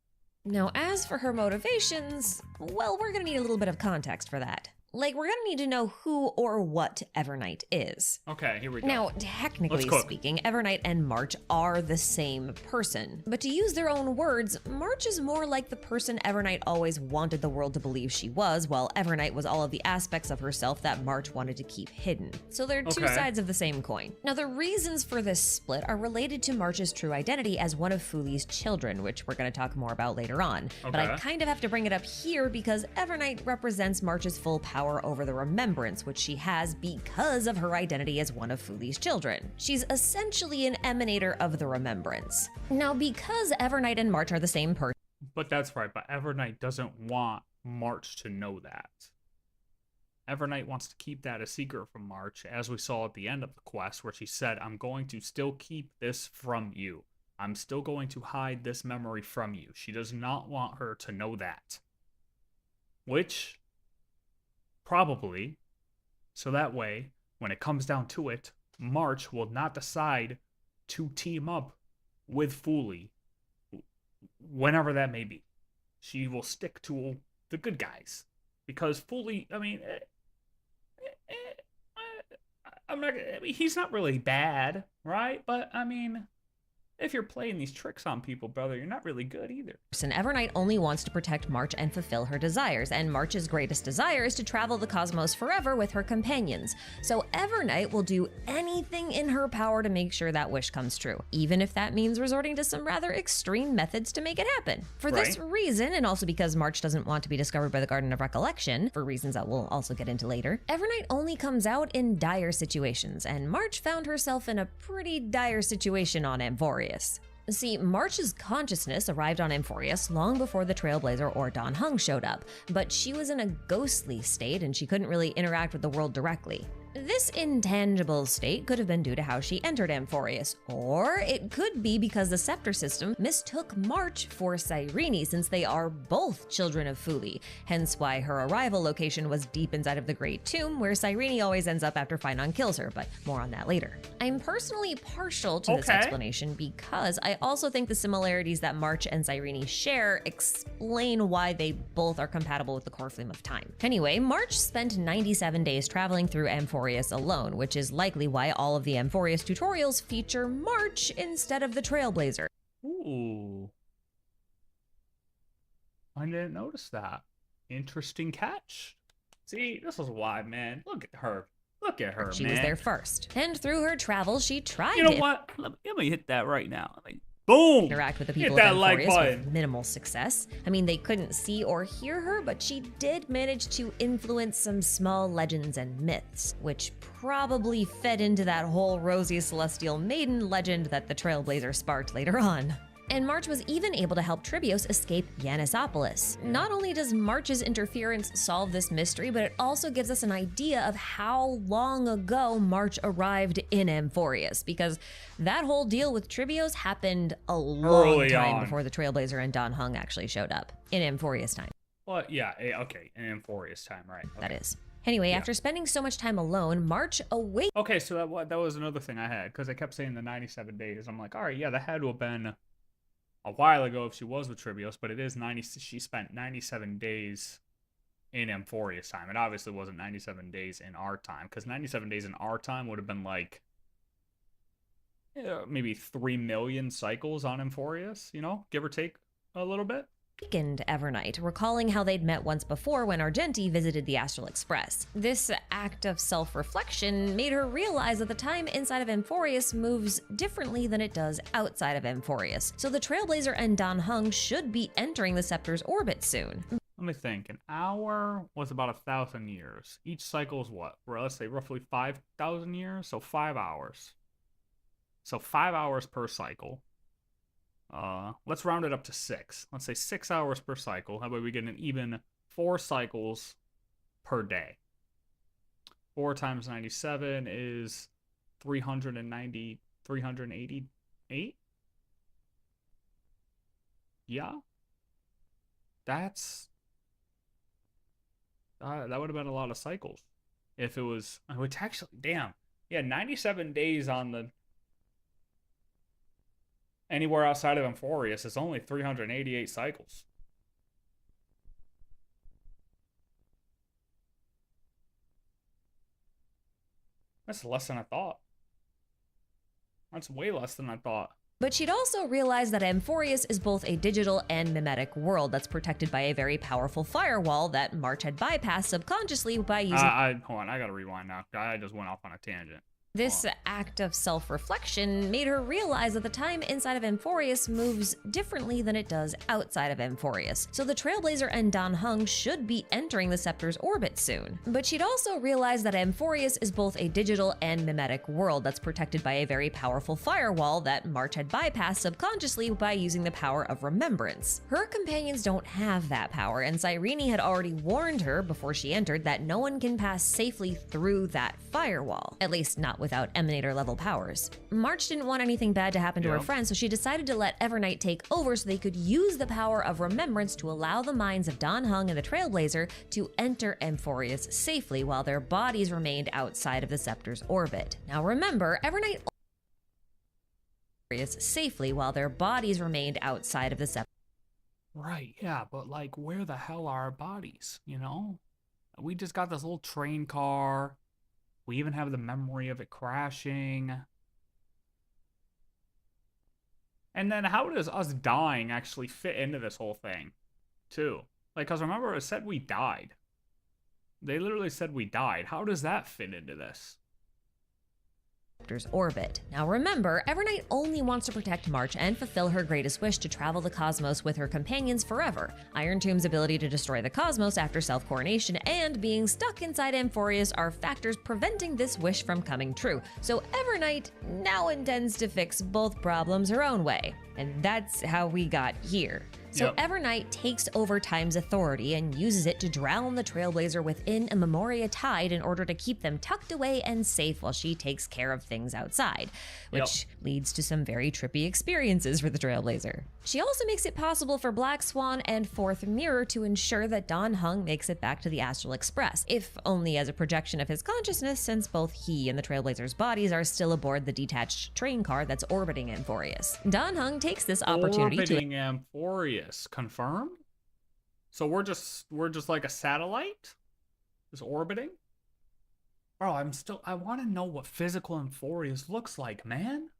Now, as for her motivations, well, we're gonna need a little bit of context for that. Like, we're gonna need to know who or what Evernight is. Okay, here we go. Now, technically speaking, Evernight and March are the same person. But to use their own words, March is more like the person Evernight always wanted the world to believe she was, while Evernight was all of the aspects of herself that March wanted to keep hidden. So they're two sides of the same coin. Now, the reasons for this split are related to March's true identity as one of Fuli's children, which we're going to talk more about later on. But I kind of have to bring it up here because Evernight represents March's full power over the remembrance, which she has because of her identity as one of Fuli's children. She's essentially an emanator of the remembrance. Now, because Evernight and March are the same person. But that's right, but Evernight doesn't want March to know that. Evernight wants to keep that a secret from March, as we saw at the end of the quest, where she said, I'm going to still keep this from you. I'm still going to hide this memory from you. She does not want her to know that. Which, probably, so that way, when it comes down to it, March will not decide to team up with Fuli, whenever that may be. She will stick to the good guys. Because Fuli, I mean, he's not really bad, right? But, I mean, if you're playing these tricks on people, brother, you're not really good either. Evernight only wants to protect March and fulfill her desires, and March's greatest desire is to travel the cosmos forever with her companions. So Evernight will do anything in her power to make sure that wish comes true, even if that means resorting to some rather extreme methods to make it happen. For this reason, and also because March doesn't want to be discovered by the Garden of Recollection, for reasons that we'll also get into later, Evernight only comes out in dire situations, and March found herself in a pretty dire situation on Amphorius. See, March's consciousness arrived on Amphorius long before the Trailblazer or Dan Heng showed up, but she was in a ghostly state and she couldn't really interact with the world directly. This intangible state could have been due to how she entered Amphorius, or it could be because the scepter system mistook March for Cyrene, since they are both children of Fuli, hence why her arrival location was deep inside of the Great Tomb, where Cyrene always ends up after Finon kills her, but more on that later. I'm personally partial to this explanation because I also think the similarities that March and Cyrene share explain why they both are compatible with the core flame of time. Anyway, March spent 97 days traveling through Amphorius alone, which is likely why all of the Amphorius tutorials feature March instead of the Trailblazer. Ooh. I didn't notice that. Interesting catch. See, this is why, man. Look at her. Look at her, She man. was there first. And through her travels, she tried You know to what? Let me hit that right now. Boom! interact with the Hit people that of like Amphorius button. with minimal success. I mean, they couldn't see or hear her, but she did manage to influence some small legends and myths, which probably fed into that whole Rosie Celestial Maiden legend that the Trailblazer sparked later on. And March was even able to help Tribios escape Yanissopolis. Not only does March's interference solve this mystery, but it also gives us an idea of how long ago March arrived in Amphorius, because that whole deal with Tribios happened a long Early time on. before the Trailblazer and Dan Heng actually showed up, in Amphorius time, Well, yeah, okay, in Amphorius time, right. Okay. that is. Anyway, after spending so much time alone, March awakens. Okay, so that was another thing I had, because I kept saying the 97 days. I'm like, all right, yeah, that had to have been a while ago if she was with Tribios, but it is 90. She spent 97 days in Amphorius time. It obviously wasn't 97 days in our time, because 97 days in our time would have been like maybe 3 million cycles on Amphorius, you know, give or take a little bit. Evernight, recalling how they'd met once before when Argenti visited the Astral Express. This act of self-reflection made her realize that the time inside of Amphorius moves differently than it does outside of Amphorius, so the Trailblazer and Dan Heng should be entering the Scepter's orbit soon. Let me think. An hour was about 1,000 years. Each cycle is what? Well, let's say roughly 5,000 years. So 5 hours. So 5 hours per cycle. Let's round it up to 6. Let's say 6 hours per cycle. How about we get an even 4 cycles per day? 4 times 97 is 390, 388? Yeah. That's... that would have been a lot of cycles. If it was... Which actually, damn. Yeah, 97 days on the... Anywhere outside of Amphorius is only 388 cycles. That's less than I thought. That's way less than I thought. But she'd also realized that Amphorius is both a digital and mimetic world that's protected by a very powerful firewall that March had bypassed subconsciously by using... Hold on, I gotta rewind now. I just went off on a tangent. This act of self-reflection made her realize that the time inside of Amphorius moves differently than it does outside of Amphorius, so the Trailblazer and Dan Heng should be entering the Scepter's orbit soon. But she'd also realized that Amphorius is both a digital and mimetic world that's protected by a very powerful firewall that March had bypassed subconsciously by using the power of remembrance. Her companions don't have that power, and Cyrene had already warned her before she entered that no one can pass safely through that firewall, at least not without Emanator level powers. March didn't want anything bad to happen to her friend, so she decided to let Evernight take over so they could use the power of remembrance to allow the minds of Dan Heng and the Trailblazer to enter Amphorius safely while their bodies remained outside of the Scepter's orbit. Now remember, Evernight safely while their bodies remained outside of the Scepter. Right, yeah, but like, where the hell are our bodies, you know? We just got this little train car. We even have the memory of it crashing. And then how does us dying actually fit into this whole thing, too? Like, because remember, it said we died. They literally said we died. How does that fit into this? Orbit. Now remember, Evernight only wants to protect March and fulfill her greatest wish to travel the cosmos with her companions forever. Iron Tomb's ability to destroy the cosmos after self-coronation and being stuck inside Amphorius are factors preventing this wish from coming true, so Evernight now intends to fix both problems her own way. And that's how we got here. So Evernight takes over Time's authority and uses it to drown the Trailblazer within a Memoria Tide in order to keep them tucked away and safe while she takes care of things outside, which leads to some very trippy experiences for the Trailblazer. She also makes it possible for Black Swan and Fourth Mirror to ensure that Dan Heng makes it back to the Astral Express, if only as a projection of his consciousness, since both he and the Trailblazer's bodies are still aboard the detached train car that's orbiting Amphorius. Dan Heng takes this opportunity orbiting Amphorius. Confirmed? So we're just like a satellite? Just orbiting? Bro, I want to know what physical Amphorius looks like, man.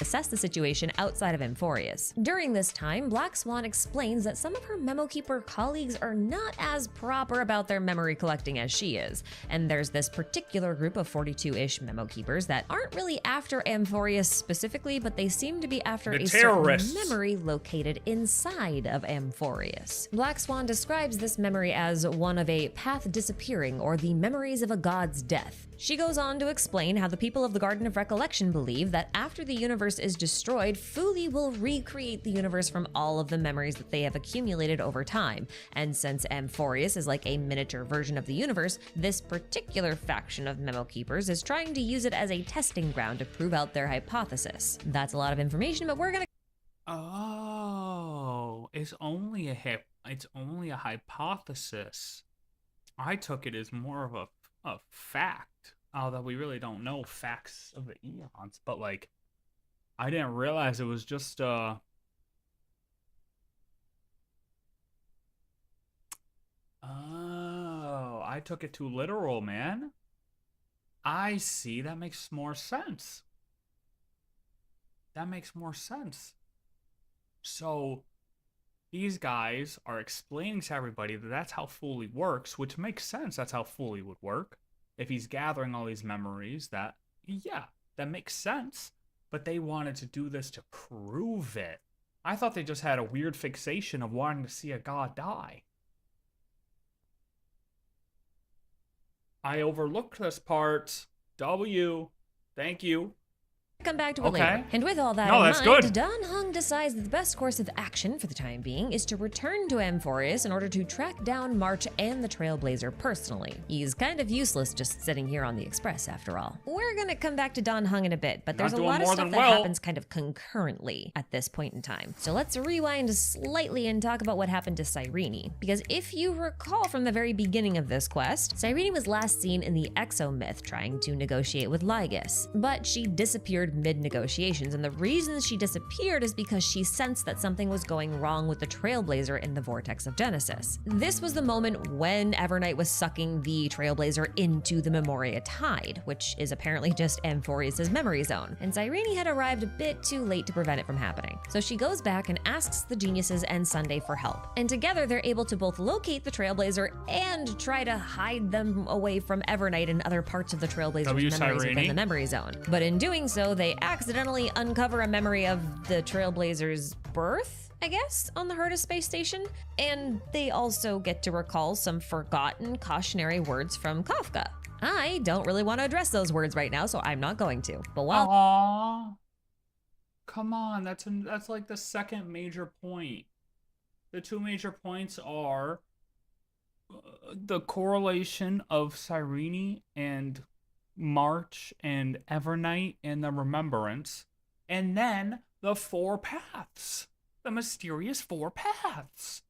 Assess the situation outside of Amphorius. During this time, Black Swan explains that some of her Memo Keeper colleagues are not as proper about their memory collecting as she is, and there's this particular group of 42-ish Memo Keepers that aren't really after Amphorius specifically, but they seem to be after a certain memory located inside of Amphorius. Black Swan describes this memory as one of a path disappearing or the memories of a god's death. She goes on to explain how the people of the Garden of Recollection believe that after the universe is destroyed, Fuli will recreate the universe from all of the memories that they have accumulated over time. And since Amphorius is like a miniature version of the universe, this particular faction of Memo Keepers is trying to use it as a testing ground to prove out their hypothesis. That's a lot of information, but we're gonna... Oh, it's only a hypothesis. I took it as more of a fact, although we really don't know facts of the eons, but like I didn't realize it was just oh, I took it too literal, man. I see. That makes more sense. That makes more sense. So these guys are explaining to everybody that that's how Fuli works, which makes sense. That's how Fuli would work. If he's gathering all these memories, that makes sense. But they wanted to do this to prove it. I thought they just had a weird fixation of wanting to see a god die. I overlooked this part. W. Thank you. Come back to it Okay. later. And with all that No, in that's mind, good. Dan Heng decides that the best course of action for the time being is to return to Amphoreus in order to track down March and the Trailblazer personally. He's kind of useless just sitting here on the Express after all. We're gonna come back to Dan Heng in a bit, but there's a doing lot of more stuff than that well. happens kind of concurrently at this point in time. So let's rewind slightly and talk about what happened to Cyrene. Because if you recall from the very beginning of this quest, Cyrene was last seen in the Exomyth trying to negotiate with Lygus, but she disappeared mid-negotiation. And the reason she disappeared is because she sensed that something was going wrong with the Trailblazer in the Vortex of Genesis. This was the moment when Evernight was sucking the Trailblazer into the Memoria Tide, which is apparently just Amphoreus' memory zone, and Cyrene had arrived a bit too late to prevent it from happening. So she goes back and asks the Geniuses and Sunday for help, and together they're able to both locate the Trailblazer and try to hide them away from Evernight and other parts of the Trailblazer's memories Cyrene. within the memory zone. But in doing so, they accidentally uncover a memory of the Trailblazer's birth, I guess, on the Herta space station. And they also get to recall some forgotten cautionary words from Kafka. I don't really want to address those words right now, so I'm not going to. But while Aww. Come on, that's like the second major point. The two major points are the correlation of Cyrene and March and Evernight and the Remembrance, and then the four paths. The mysterious four paths.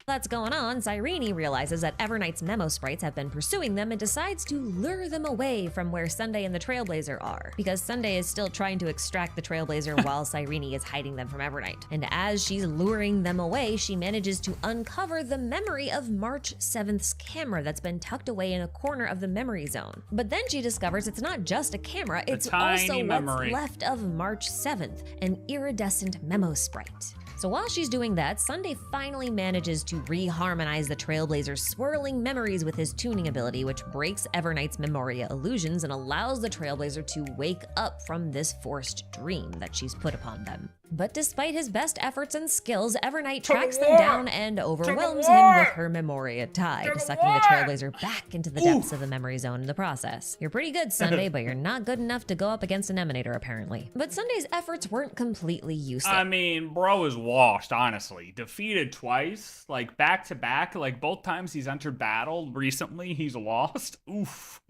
that's going on, Cyrene realizes that Evernight's memo sprites have been pursuing them and decides to lure them away from where Sunday and the Trailblazer are, because Sunday is still trying to extract the Trailblazer while Cyrene is hiding them from Evernight. And as she's luring them away, she manages to uncover the memory of March 7th's camera that's been tucked away in a corner of the memory zone. But then she discovers it's not just a camera, it's tiny also memory. what's left of March 7th, an iridescent memo sprite. So while she's doing that, Sunday finally manages to reharmonize the Trailblazer's swirling memories with his tuning ability, which breaks Evernight's Memoria illusions and allows the Trailblazer to wake up from this forced dream that she's put upon them. But despite his best efforts and skills, Evernight tracks them down and overwhelms him with her Memoria Tide, sucking the Trailblazer back into the depths of the memory zone in the process. You're pretty good, Sunday, but you're not good enough to go up against an Emanator, apparently. But Sunday's efforts weren't completely useless. I mean, bro is washed, honestly. Defeated twice, like back to back, like both times he's entered battle recently, he's lost. Oof.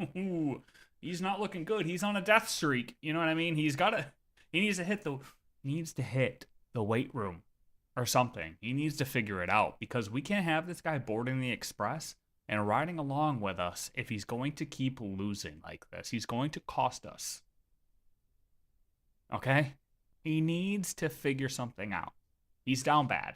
He's not looking good. He's on a death streak. You know what I mean? He needs to hit the weight room or something. He needs to figure it out, because we can't have this guy boarding the Express and riding along with us if he's going to keep losing like this. He's going to cost us. Okay? He needs to figure something out. He's down bad.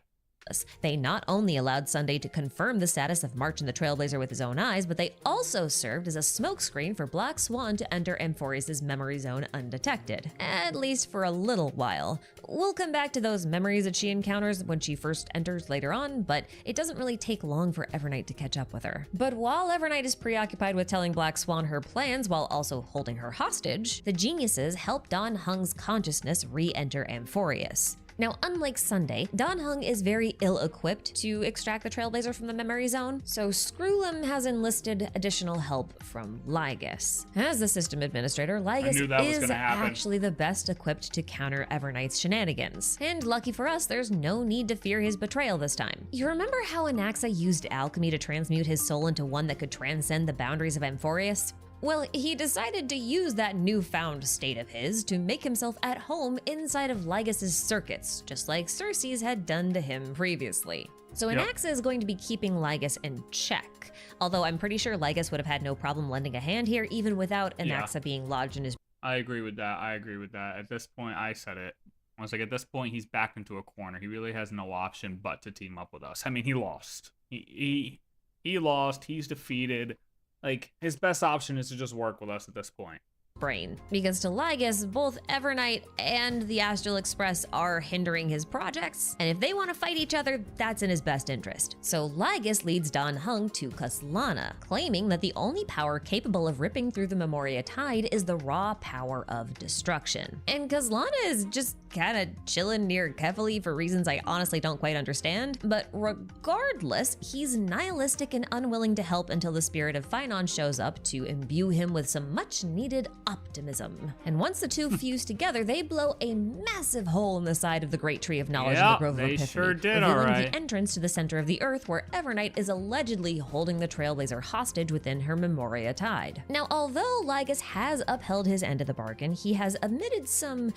They not only allowed Sunday to confirm the status of March and the Trailblazer with his own eyes, but they also served as a smokescreen for Black Swan to enter Amphoreus' memory zone undetected, at least for a little while. We'll come back to those memories that she encounters when she first enters later on, but it doesn't really take long for Evernight to catch up with her. But while Evernight is preoccupied with telling Black Swan her plans while also holding her hostage, the Geniuses help Dan Heng's consciousness re-enter Amphoreus. Now, unlike Sunday, Dan Heng is very ill-equipped to extract the Trailblazer from the memory zone, so Screwlim has enlisted additional help from Lygus. As the system administrator, Lygus knew that was is gonna happen. actually the best equipped to counter Evernight's shenanigans. And lucky for us, there's no need to fear his betrayal this time. You remember how Anaxa used alchemy to transmute his soul into one that could transcend the boundaries of Amphoreus? Well, he decided to use that newfound state of his to make himself at home inside of Lygus' circuits, just like Circe's had done to him previously. So Anaxa is going to be keeping Lygus in check, although I'm pretty sure Lygus would have had no problem lending a hand here even without Anaxa being lodged in his... I agree with that. At this point, I said it. I was like, at this point, he's back into a corner. He really has no option but to team up with us. I mean, he lost. He lost. He's defeated. Like, his best option is to just work with us at this point. brain. Because to Lygus, both Evernight and the Astral Express are hindering his projects, and if they want to fight each other, that's in his best interest. So Lygus leads Dan Heng to Kaslana, claiming that the only power capable of ripping through the Memoria Tide is the raw power of destruction. And Kaslana is just kinda chilling near Kefali for reasons I honestly don't quite understand, but regardless, he's nihilistic and unwilling to help until the spirit of Phynon shows up to imbue him with some much needed optimism. And once the two fuse together, they blow a massive hole in the side of the Great Tree of Knowledge in the Grove of they Epiphany, sure did, revealing alright. the entrance to the center of the earth where Evernight is allegedly holding the Trailblazer hostage within her Memoria Tide. Now, although Lygus has upheld his end of the bargain, he has omitted some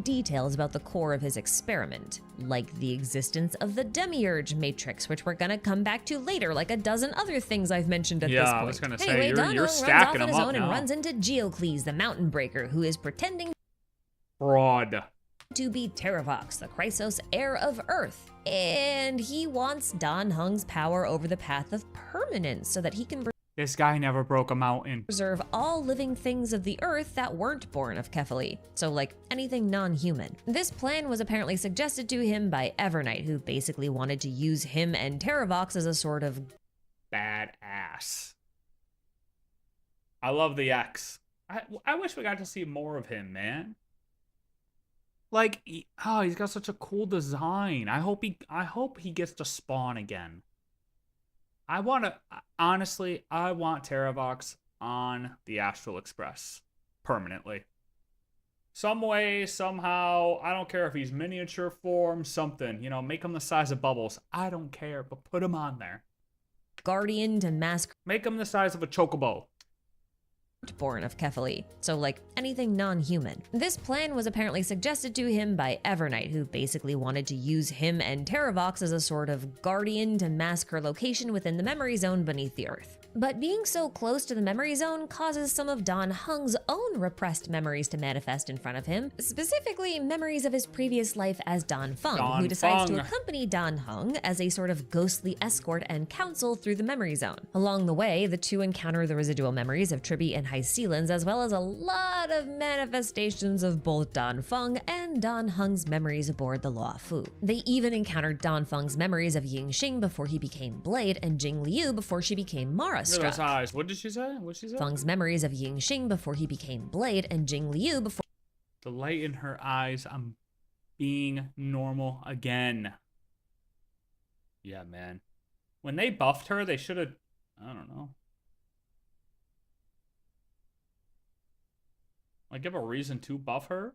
details about the core of his experiment, like the existence of the Demiurge Matrix, which we're gonna come back to later, like a dozen other things I've mentioned at this point. I was gonna say, Anyway, you're Dan Heng runs stacking off on them his up own and now. runs into Geocles, the Mountain Breaker, who is pretending Fraud. to be Terravox, the Chrysos heir of Earth. And he wants Dan Heng's power over the path of permanence so that he can This guy never broke a mountain. preserve all living things of the earth that weren't born of Kefali, so like anything non-human. This plan was apparently suggested to him by Evernight, who basically wanted to use him and Terravox as a sort of Badass. I love the X. I wish we got to see more of him, man. Like, he's got such a cool design. I hope he gets to spawn again. Honestly, I want Terravox on the Astral Express permanently. Some way, somehow, I don't care if he's miniature form, something, make him the size of Bubbles. I don't care, but put him on there. guardian to mask Make him the size of a chocobo. born of Kefali, so like anything non-human. This plan was apparently suggested to him by Evernight, who basically wanted to use him and Terravox as a sort of guardian to mask her location within the memory zone beneath the earth. But being so close to the memory zone causes some of Dan Heng's own repressed memories to manifest in front of him, specifically memories of his previous life as Dan Feng, who decides to accompany Dan Heng as a sort of ghostly escort and counsel through the memory zone. Along the way, the two encounter the residual memories of Tribby and High Sealans, as well as a lot of manifestations of both Dan Feng and Dan Heng's memories aboard the Luo Fu. They even encountered Dan Feng's memories of Ying Xing before he became Blade, and Jing Liu before she became Mara Look at those struck. eyes. What did she say? Feng's memories of Ying Xing before he became Blade, and Jing Liu before The light in her eyes. I'm being normal again. Yeah, man. When they buffed her, they should have... I don't know. Like, give a reason to buff her?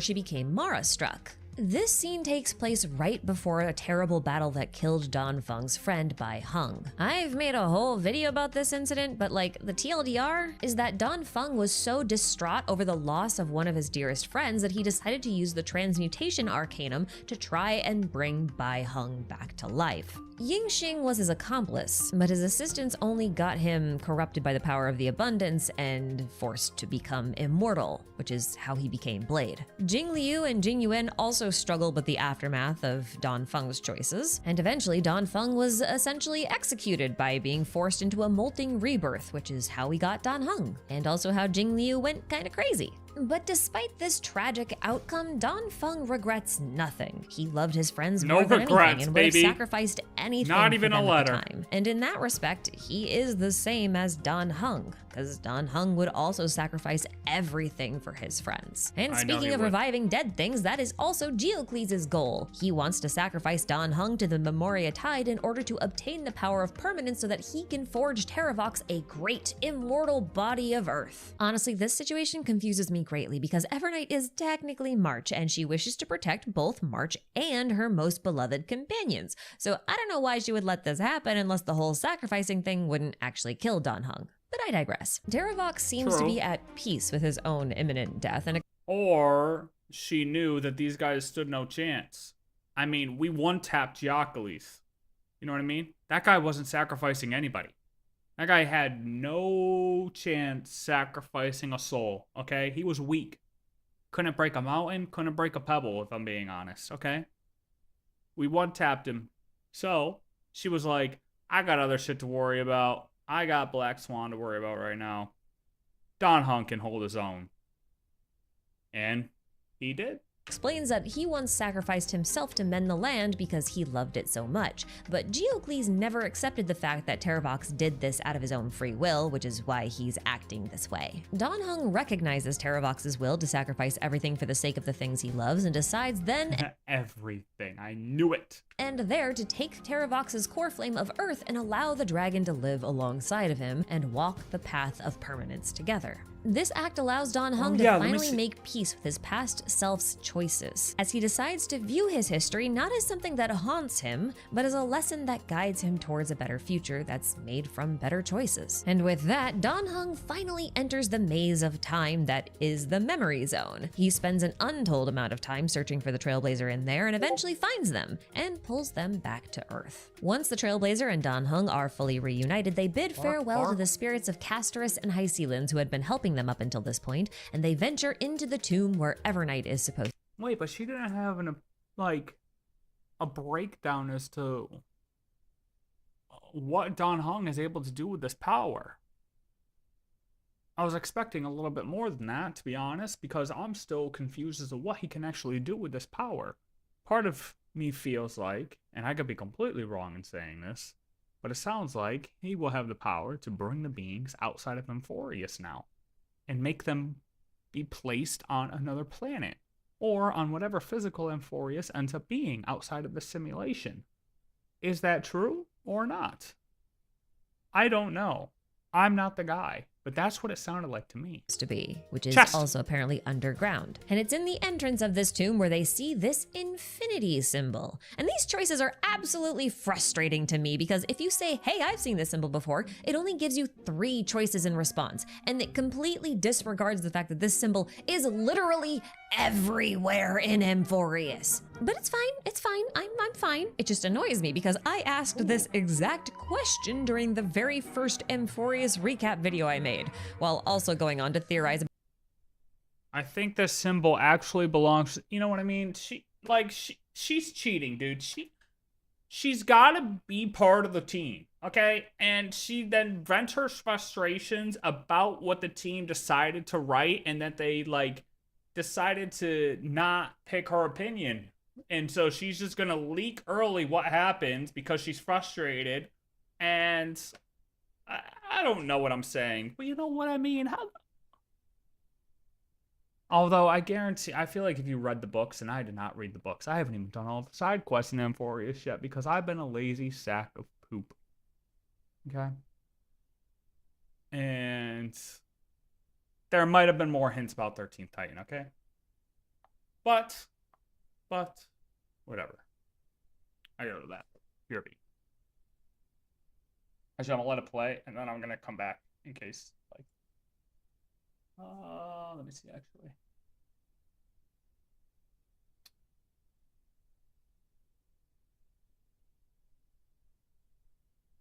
she became Mara struck. This scene takes place right before a terrible battle that killed Dan Feng's friend Bai Heng. I've made a whole video about this incident, but like the TLDR is that Dan Feng was so distraught over the loss of one of his dearest friends that he decided to use the transmutation arcanum to try and bring Bai Heng back to life. Ying Xing was his accomplice, but his assistance only got him corrupted by the power of the abundance and forced to become immortal, which is how he became Blade. Jing Liu and Jing Yuan also struggled with the aftermath of Dan Feng's choices, and eventually Dan Feng was essentially executed by being forced into a molting rebirth, which is how we got Dan Heng, and also how Jing Liu went kinda crazy. But despite this tragic outcome, Dan Feng regrets nothing. He loved his friends No more than regrets, anything and would have baby. sacrificed anything Not even for them a at the letter. time. And in that respect, he is the same as Dan Heng, because Dan Heng would also sacrifice everything for his friends. And I know speaking he of would. reviving dead things, that is also Geocles' goal. He wants to sacrifice Dan Heng to the Memoria Tide in order to obtain the power of permanence so that he can forge Terravox a great, immortal body of Earth. Honestly, this situation confuses me greatly because Evernight is technically March, and she wishes to protect both March and her most beloved companions. So I don't know why she would let this happen unless the whole sacrificing thing wouldn't actually kill Dan Heng. But I digress. Terravox seems to True. be at peace with his own imminent death, and Or she knew that these guys stood no chance. I mean, we one-tapped Geocles. You know what I mean? That guy wasn't sacrificing anybody. That guy had no chance sacrificing a soul, okay? He was weak. Couldn't break a mountain, couldn't break a pebble, if I'm being honest, okay? We one-tapped him. So, she was like, I got other shit to worry about. I got Black Swan to worry about right now. Don Hung can hold his own. And he did. Explains that he once sacrificed himself to mend the land because he loved it so much, but Geocles never accepted the fact that Terravox did this out of his own free will, which is why he's acting this way. Don Hung recognizes Terravox's will to sacrifice everything for the sake of the things he loves and decides then Everything. I knew it. and there to take Terravox's core flame of earth and allow the dragon to live alongside of him and walk the path of permanence together. This act allows Don Hung to finally make peace with his past self's choices, as he decides to view his history not as something that haunts him, but as a lesson that guides him towards a better future that's made from better choices. And with that, Don Hung finally enters the maze of time that is the memory zone. He spends an untold amount of time searching for the Trailblazer in there and eventually finds them and pulls them back to Earth. Once the Trailblazer and Don Hung are fully reunited, they bid farewell to the spirits of Castorus and Hycelins who had been helping them up until this point, and they venture into the tomb where Evernight is supposed to. Wait, but she didn't have a breakdown as to what Don Hung is able to do with this power. I was expecting a little bit more than that, to be honest, because I'm still confused as to what he can actually do with this power. Part of me feels like, and I could be completely wrong in saying this, but it sounds like he will have the power to bring the beings outside of Emphorius now and make them be placed on another planet or on whatever physical Emphorius ends up being outside of the simulation. Is that true or not? I don't know. I'm not the guy, but that's what it sounded like to me. Be, which is Chest. also apparently underground. And it's in the entrance of this tomb where they see this infinity symbol. And these choices are absolutely frustrating to me because if you say, hey, I've seen this symbol before, it only gives you 3 choices in response. And it completely disregards the fact that this symbol is literally everywhere in Emphorius. But it's fine, I'm fine. It just annoys me because I asked this exact question during the very first Emphorius recap video I made, while also going on to theorize. I think this symbol actually belongs, you know what I mean? She's cheating, dude. She's got to be part of the team, okay? And she then vents her frustrations about what the team decided to write and that they decided to not pick her opinion. And so she's just going to leak early what happens because she's frustrated. And I don't know what I'm saying, but you know what I mean? Although I guarantee, I feel like if you read the books, and I did not read the books, I haven't even done all the side quests in Emphorius yet because I've been a lazy sack of poop. Okay? And there might have been more hints about 13th Titan, okay? But, whatever. I go to that. PRB. Actually, I'm gonna let it play, and then I'm gonna come back in case, let me see, actually.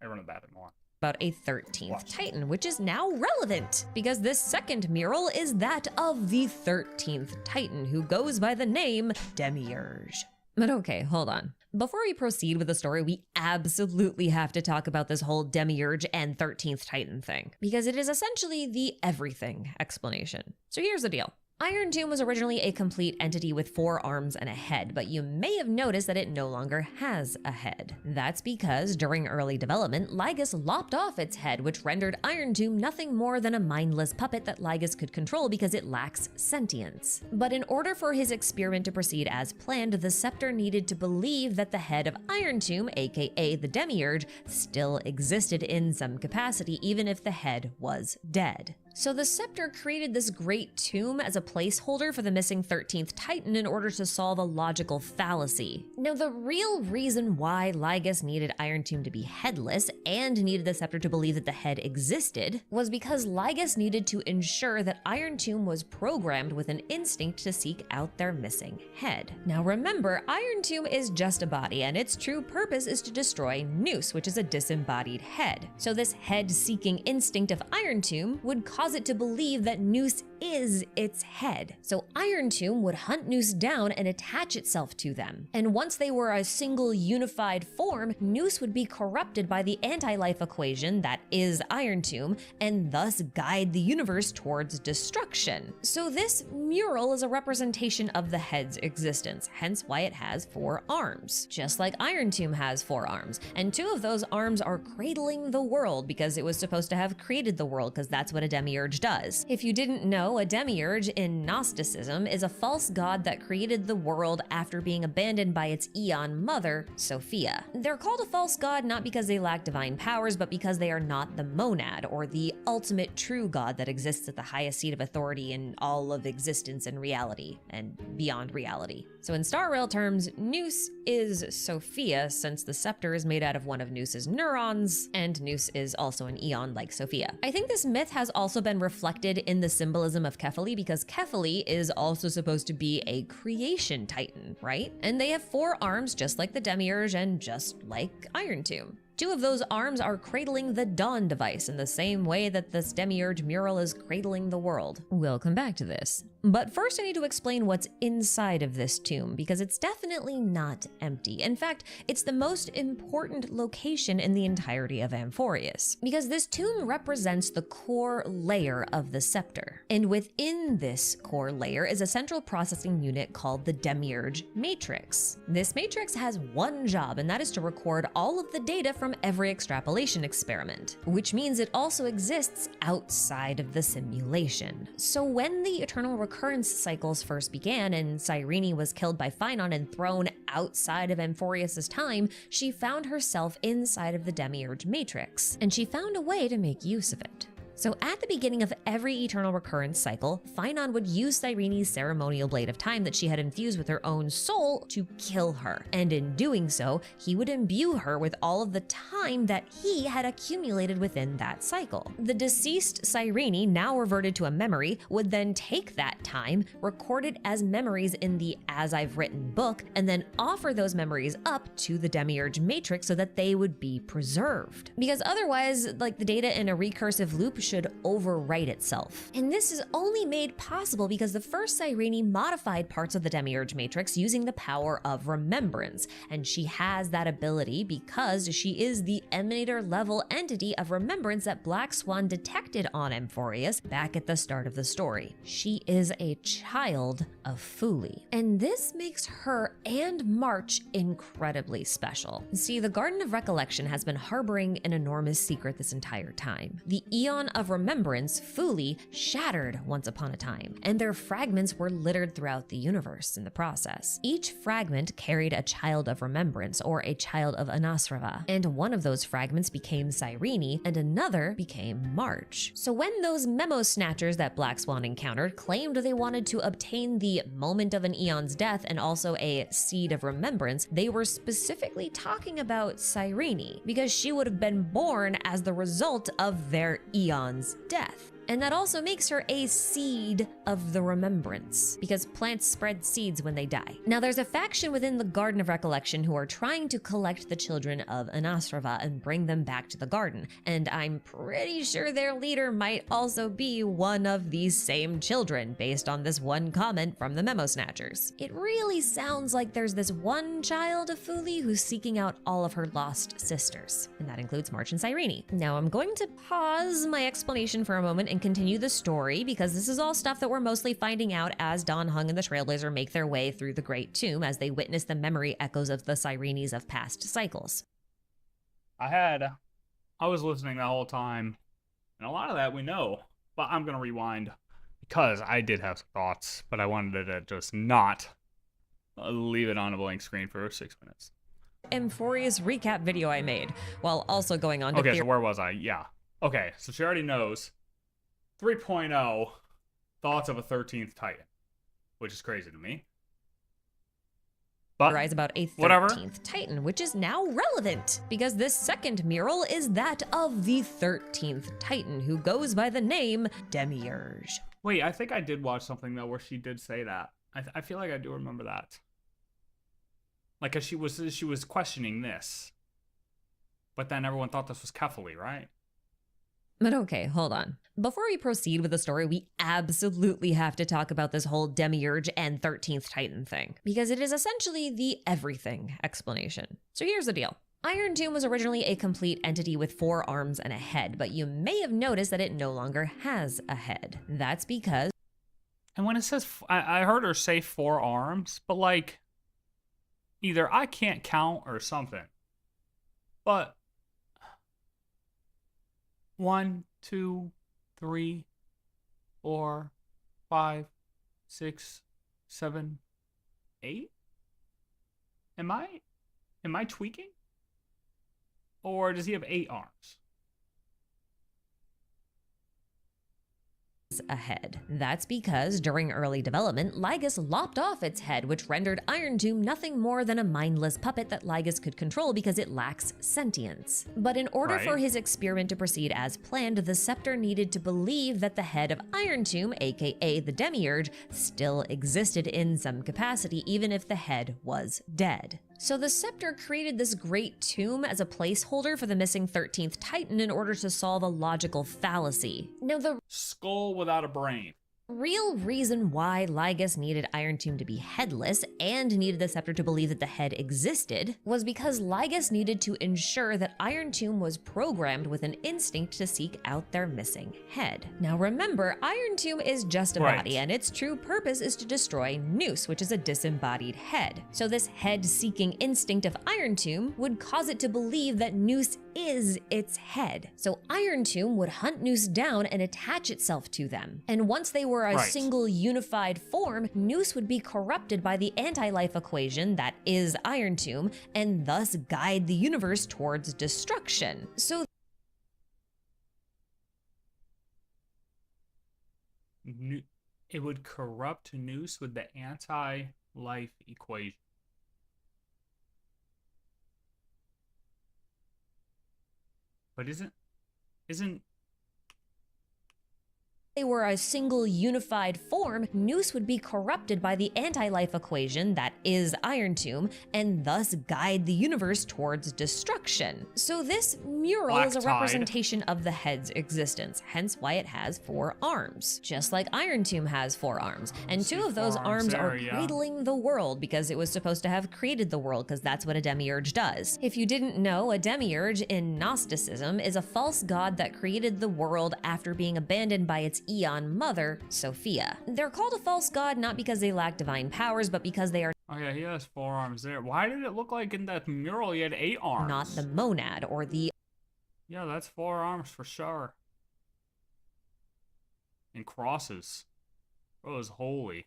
I run the bathroom on. About a 13th Titan, which is now relevant because this second mural is that of the 13th Titan, who goes by the name Demiurge. But okay, hold on. Before we proceed with the story, we absolutely have to talk about this whole Demiurge and 13th Titan thing, because it is essentially the everything explanation. So here's the deal. Iron Tomb was originally a complete entity with 4 arms and a head, but you may have noticed that it no longer has a head. That's because during early development, Lygus lopped off its head, which rendered Iron Tomb nothing more than a mindless puppet that Lygus could control because it lacks sentience. But in order for his experiment to proceed as planned, the Scepter needed to believe that the head of Iron Tomb, aka the Demiurge, still existed in some capacity, even if the head was dead. So the Scepter created this great tomb as a placeholder for the missing 13th Titan in order to solve a logical fallacy. Now, the real reason why Lygus needed Iron Tomb to be headless and needed the Scepter to believe that the head existed was because Lygus needed to ensure that Iron Tomb was programmed with an instinct to seek out their missing head. Now remember, Iron Tomb is just a body, and its true purpose is to destroy Nous, which is a disembodied head. So this head-seeking instinct of Iron Tomb would cause cause it to believe that Noose is its head. So Iron Tomb would hunt Noose down and attach itself to them. And once they were a single unified form, Noose would be corrupted by the anti-life equation that is Iron Tomb, and thus guide the universe towards destruction. So this mural is a representation of the head's existence, hence why it has 4 arms, just like Iron Tomb has 4 arms. And 2 of those arms are cradling the world because it was supposed to have created the world, because that's what a demiurge does. If you didn't know, a demiurge in Gnosticism is a false god that created the world after being abandoned by its Aeon mother, Sophia. They're called a false god not because they lack divine powers, but because they are not the monad, or the ultimate true god that exists at the highest seat of authority in all of existence and reality, and beyond reality. So in Star Rail terms, Noose is Sophia, since the scepter is made out of one of Noose's neurons, and Noose is also an Aeon like Sophia. I think this myth has also been reflected in the symbolism of Kefali, because Kefali is also supposed to be a creation titan, right? And they have 4 arms just like the Demiurge and just like Iron Tomb. 2 of those arms are cradling the Dawn device in the same way that this Demiurge mural is cradling the world. We'll come back to this. But first I need to explain what's inside of this tomb, because it's definitely not empty. In fact, it's the most important location in the entirety of Amphorius, because this tomb represents the core layer of the scepter. And within this core layer is a central processing unit called the Demiurge Matrix. This matrix has one job, and that is to record all of the data from every extrapolation experiment, which means it also exists outside of the simulation. So when the eternal recurrence cycles first began and Cyrene was killed by Phynon and thrown outside of Amphorius' time, she found herself inside of the Demiurge Matrix, and she found a way to make use of it. So at the beginning of every eternal recurrence cycle, Phynon would use Cyrene's ceremonial blade of time that she had infused with her own soul to kill her. And in doing so, he would imbue her with all of the time that he had accumulated within that cycle. The deceased Cyrene, now reverted to a memory, would then take that time, record it as memories in the As I've Written book, and then offer those memories up to the Demiurge Matrix so that they would be preserved. Because otherwise, like, the data in a recursive loop should overwrite itself. And this is only made possible because the first Cyrene modified parts of the Demiurge Matrix using the power of remembrance, and she has that ability because she is the emanator level entity of remembrance that Black Swan detected on Amphorius back at the start of the story. She is a child of Fuli, and this makes her and March incredibly special. See, the Garden of Recollection has been harboring an enormous secret this entire time. The Eon of Remembrance, Fuli, shattered once upon a time, and their fragments were littered throughout the universe in the process. Each fragment carried a child of remembrance, or a child of Anasrava, and one of those fragments became Cyrene, and another became March. So when those memo snatchers that Black Swan encountered claimed they wanted to obtain the moment of an Eon's death and also a seed of remembrance, they were specifically talking about Cyrene, because she would have been born as the result of their Eon's death. And that also makes her a seed of the remembrance, because plants spread seeds when they die. Now, there's a faction within the Garden of Recollection who are trying to collect the children of Anasrava and bring them back to the garden, and I'm pretty sure their leader might also be one of these same children, based on this one comment from the Memo Snatchers. It really sounds like there's this one child of Fuli who's seeking out all of her lost sisters, and that includes March and Cyrene. Now, I'm going to pause my explanation for a moment and continue the story, because this is all stuff that we're mostly finding out as Dan Heng and the Trailblazer make their way through the Great Tomb as they witness the memory echoes of the Cyrenes of past cycles. I was listening the whole time, and a lot of that we know, but I'm going to rewind because I did have some thoughts, but I wanted to just not leave it on a blank screen for 6 minutes. Amphorius recap video I made, while also going on to Okay, so where was I? Yeah. Okay, so she already knows 3.0 thoughts of a 13th Titan, which is crazy to me. But theorize about a 13th whatever. Titan, which is now relevant because this second mural is that of the 13th Titan, who goes by the name Demiurge. Wait, I think I did watch something though where she did say that. I feel like I do remember that. Like, 'cause she was questioning this, but then everyone thought this was Kefali, right? But okay, hold on. Before we proceed with the story, we absolutely have to talk about this whole Demiurge and 13th Titan thing, because it is essentially the everything explanation. So here's the deal. Iron Tomb was originally a complete entity with 4 arms and a head, but you may have noticed that it no longer has a head. That's because... And when it says, I heard her say 4 arms, but like, either I can't count or something. But 1, 2, 3, 4, 5, 6, 7, 8? Am I tweaking? Or does he have 8 arms? a head. That's because during early development, Ligus lopped off its head, which rendered Iron Tomb nothing more than a mindless puppet that Ligus could control because it lacks sentience. But in order for his experiment to proceed as planned, the Scepter needed to believe that the head of Iron Tomb, aka the Demiurge, still existed in some capacity, even if the head was dead. So the Scepter created this great tomb as a placeholder for the missing 13th Titan in order to solve a logical fallacy. Now, the Skull without a brain. real reason why Ligus needed Iron Tomb to be headless and needed the Scepter to believe that the head existed was because Ligus needed to ensure that Iron Tomb was programmed with an instinct to seek out their missing head. Now remember, Iron Tomb is just a body, and its true purpose is to destroy Nous, which is a disembodied head. So this head-seeking instinct of Iron Tomb would cause it to believe that Nous is its head. So Iron Tomb would hunt Nous down and attach itself to them. And once they were a single unified form, Nous would be corrupted by the anti-life equation that is Iron Tomb, and thus guide the universe towards destruction. So it would corrupt Nous with the anti-life equation. But isn't they were a single unified form, Nous would be corrupted by the anti-life equation that is Iron Tomb, and thus guide the universe towards destruction. So this mural is a representation of the head's existence, hence why it has 4 arms, just like Iron Tomb has 4 arms. And 2 of those arms are cradling the world because it was supposed to have created the world, because that's what a demiurge does. If you didn't know, a demiurge in Gnosticism is a false god that created the world after being abandoned by its Eon mother, Sophia. They're called a false god not because they lack divine powers, but because they are Oh yeah, he has 4 arms there. Why did it look like in that mural he had 8 arms? not the monad or the... Yeah, that's 4 arms for sure. And crosses. Bro is holy.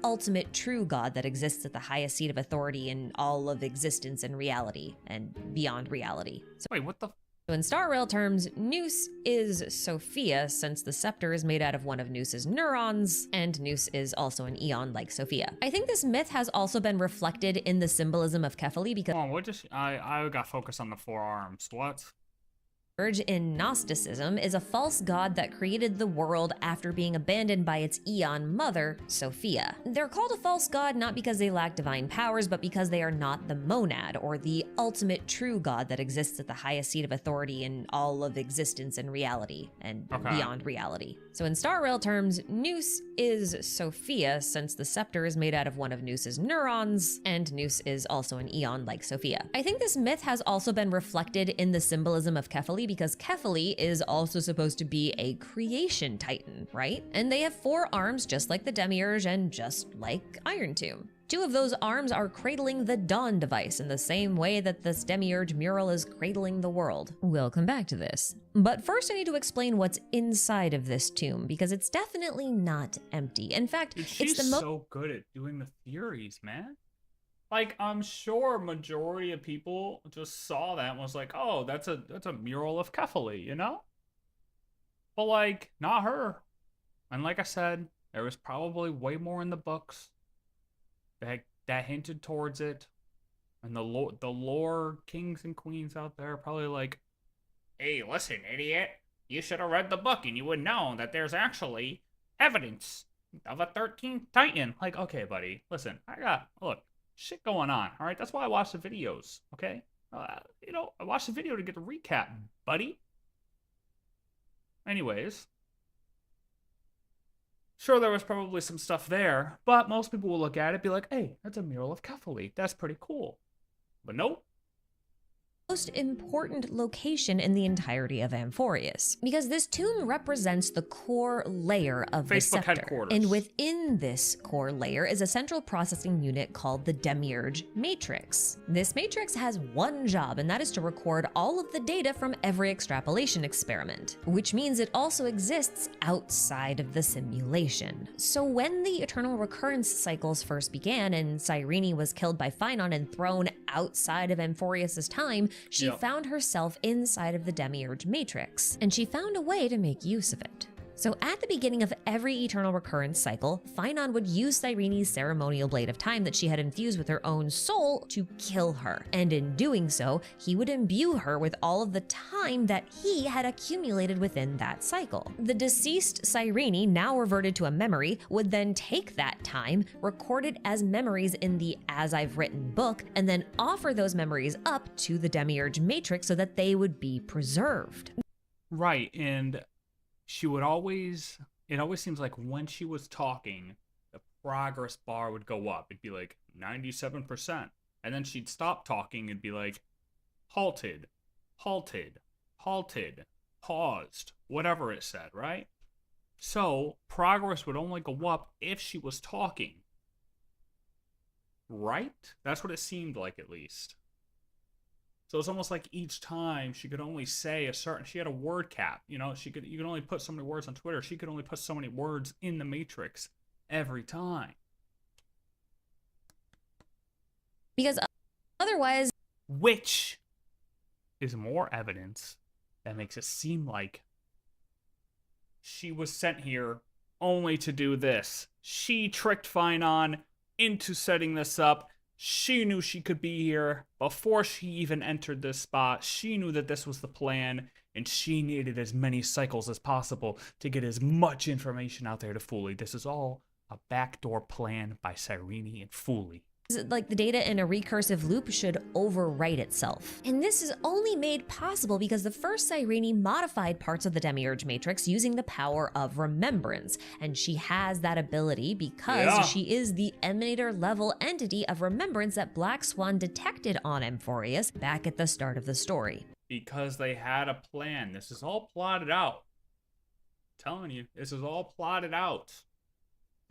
ultimate true God that exists at the highest seat of authority in all of existence and reality and beyond reality. So Wait, what the? in Star Rail terms, Nous is Sophia, since the scepter is made out of one of Nous's neurons, and Nous is also an Eon like Sophia. I think this myth has also been reflected in the symbolism of Kefali because What just? I got focused on the 4 arms. What? in Gnosticism is a false god that created the world after being abandoned by its Eon mother, Sophia. They're called a false god not because they lack divine powers, but because they are not the monad, or the ultimate true god that exists at the highest seat of authority in all of existence and reality, and beyond reality. So in Star Rail terms, Nous is Sophia, since the scepter is made out of one of Nous's neurons, and Nous is also an Eon like Sophia. I think this myth has also been reflected in the symbolism of Kefali, because Kefali is also supposed to be a creation titan, right? And they have 4 arms just like the Demiurge and just like Iron Tomb. 2 of those arms are cradling the Dawn device in the same way that this Demiurge mural is cradling the world. We'll come back to this. But first I need to explain what's inside of this tomb, because it's definitely not empty. In fact, Dude, it's she's the so good at doing the theories, man. Like, I'm sure majority of people just saw that and was like, oh, that's a mural of Kefali, you know? But, like, not her. And like I said, there was probably way more in the books that hinted towards it. And the lore kings and queens out there are probably like, hey, listen, idiot. You should have read the book and you would know that there's actually evidence of a 13th Titan. Like, okay, buddy, listen, look. Shit going on, all right? That's why I watch the videos, okay? You know, I watched the video to get a recap, buddy. Anyways. Sure, there was probably some stuff there, but most people will look at it and be like, hey, that's a mural of Kefali. That's pretty cool. But nope. Most important location in the entirety of Amphorius, because this tomb represents the core layer of the Facebook scepter. headquarters. And within this core layer is a central processing unit called the Demiurge Matrix. This matrix has one job, and that is to record all of the data from every extrapolation experiment, which means it also exists outside of the simulation. So when the eternal recurrence cycles first began and Cyrene was killed by Phynon and thrown outside of Amphorius's time, she found herself inside of the Demiurge Matrix, and she found a way to make use of it. So at the beginning of every eternal recurrence cycle, Phynon would use Cyrene's ceremonial blade of time that she had infused with her own soul to kill her. And in doing so, he would imbue her with all of the time that he had accumulated within that cycle. The deceased Cyrene, now reverted to a memory, would then take that time, record it as memories in the As I've Written book, and then offer those memories up to the Demiurge Matrix so that they would be preserved. Right, and she would always, it always seems like when she was talking, the progress bar would go up. It'd be like 97%. And then she'd stop talking and be like, halted, halted, halted, paused, whatever it said, right? So progress would only go up if she was talking. Right? That's what it seemed like, at least. So it's almost like each time she could only say a certain, she had a word cap, you know, you could only put so many words on Twitter. She could only put so many words in the Matrix every time. Because otherwise, which is more evidence that makes it seem like she was sent here only to do this. She tricked Phynon into setting this up. She knew she could be here before she even entered this spot. She knew that this was the plan, and she needed as many cycles as possible to get as much information out there to Fuli. This is all a backdoor plan by Cyrene and Fuli. like the data in a recursive loop should overwrite itself. And this is only made possible because the first Cyrene modified parts of the Demiurge Matrix using the power of remembrance. And she has that ability because she is the emanator level entity of remembrance that Black Swan detected on Amphorius back at the start of the story. Because they had a plan. This is all plotted out. I'm telling you, this is all plotted out.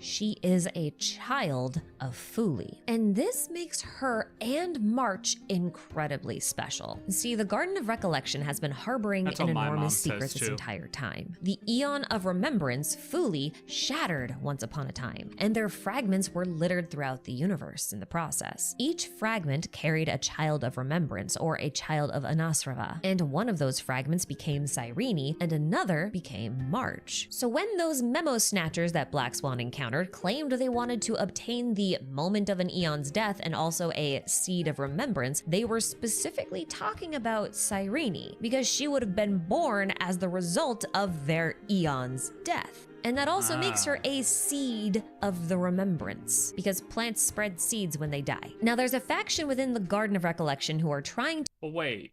She is a child of Fuli, and this makes her and March incredibly special. See, the Garden of Recollection has been harboring an enormous secret this entire time. The Eon of Remembrance, Fuli, shattered once upon a time, and their fragments were littered throughout the universe in the process. Each fragment carried a child of remembrance, or a child of Anasrava, and one of those fragments became Cyrene, and another became March. So when those memo snatchers that Black Swan encountered claimed they wanted to obtain the moment of an Eon's death and also a seed of remembrance, they were specifically talking about Cyrene, because she would have been born as the result of their Eon's death. And that also makes her a seed of the remembrance, because plants spread seeds when they die. Now there's a faction within the Garden of Recollection who are trying to— But wait.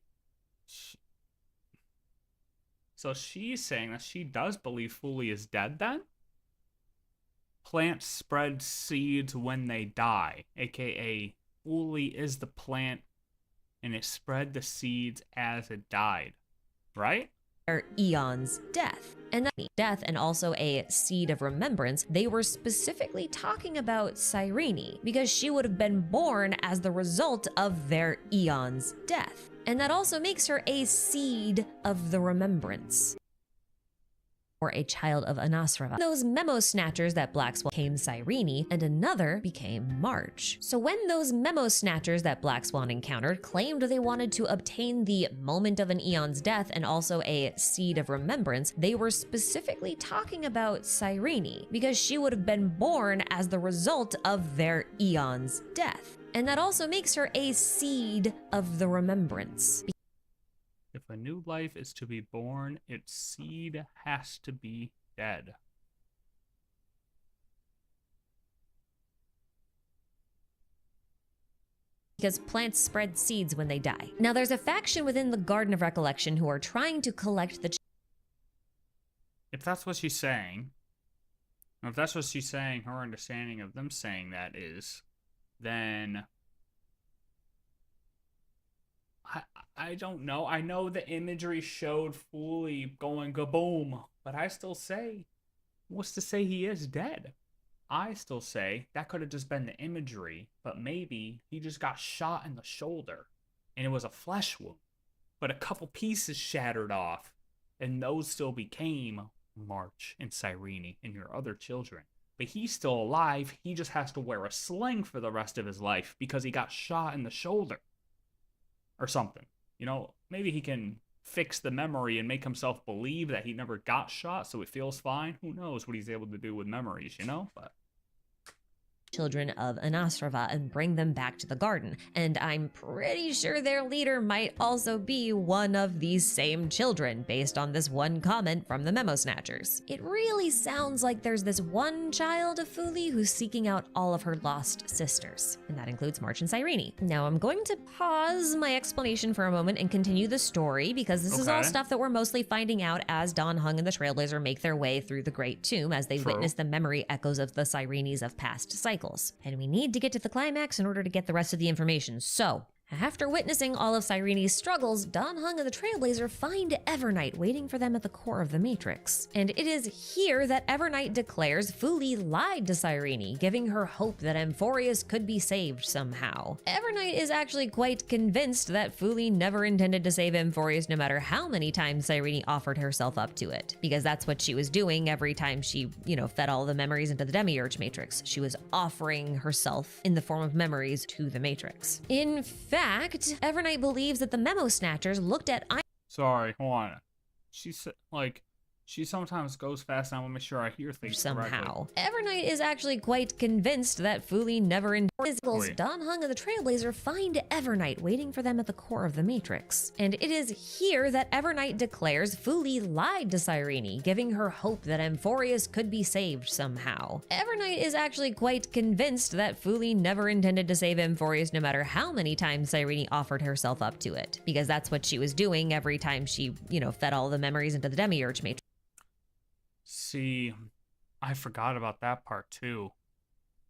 So she's saying that she does believe Fuli is dead then? Plants spread seeds when they die, aka Fuli is the plant and it spread the seeds as it died, right? Their Eon's death. And that death and also a seed of remembrance, they were specifically talking about Cyrene, because she would have been born as the result of their Eon's death. And that also makes her a seed of the remembrance, or a child of Anasrava. Those memo snatchers that Black Swan became Cyrene, and another became March. So when those memo snatchers that Black Swan encountered claimed they wanted to obtain the moment of an Eon's death and also a seed of remembrance, they were specifically talking about Cyrene, because she would have been born as the result of their Eon's death. And that also makes her a seed of the remembrance. If a new life is to be born, its seed has to be dead. because plants spread seeds when they die. Now, there's a faction within the Garden of Recollection who are trying to collect the If that's what she's saying, if that's what she's saying, her understanding of them saying that is, then I don't know. I know the imagery showed Fully going kaboom, but I still say, what's to say he is dead? I still say that could have just been the imagery, but maybe he just got shot in the shoulder and it was a flesh wound, but a couple pieces shattered off, and those still became March and Cyrene and your other children. But he's still alive. He just has to wear a sling for the rest of his life because he got shot in the shoulder or something. You know, maybe he can fix the memory and make himself believe that he never got shot so it feels fine. Who knows what he's able to do with memories, you know? But children of Anasrava and bring them back to the garden. And I'm pretty sure their leader might also be one of these same children, based on this one comment from the Memo Snatchers. It really sounds like there's this one child of Fuli who's seeking out all of her lost sisters, and that includes March and Cyrene. Now, I'm going to pause my explanation for a moment and continue the story, because this is all stuff that we're mostly finding out as Dan Heng and the Trailblazer make their way through the Great Tomb as they witness the memory echoes of the Cyrenes of past cycles. And we need to get to the climax in order to get the rest of the information. So, after witnessing all of Cyrene's struggles, Dan Heng and the Trailblazer find Evernight waiting for them at the core of the Matrix. And it is here that Evernight declares Fuli lied to Cyrene, giving her hope that Amphorius could be saved somehow. Evernight is actually quite convinced that Fuli never intended to save Amphorius no matter how many times Cyrene offered herself up to it, because that's what she was doing every time she, fed all the memories into the Demiurge Matrix. She was offering herself in the form of memories to the Matrix. In fact, Evernight believes that the Memo Snatchers looked at sorry, hold on. She said, she sometimes goes fast, and I want to make sure I hear things somehow. correctly. Evernight is actually quite convinced that Fuli never intended. Dan Heng and the Trailblazer find Evernight waiting for them at the core of the Matrix. And it is here that Evernight declares Fuli lied to Cyrene, giving her hope that Amphorius could be saved somehow. Evernight is actually quite convinced that Fuli never intended to save Amphorius no matter how many times Cyrene offered herself up to it, because that's what she was doing every time she, fed all the memories into the Demiurge Matrix. See, I forgot about that part too.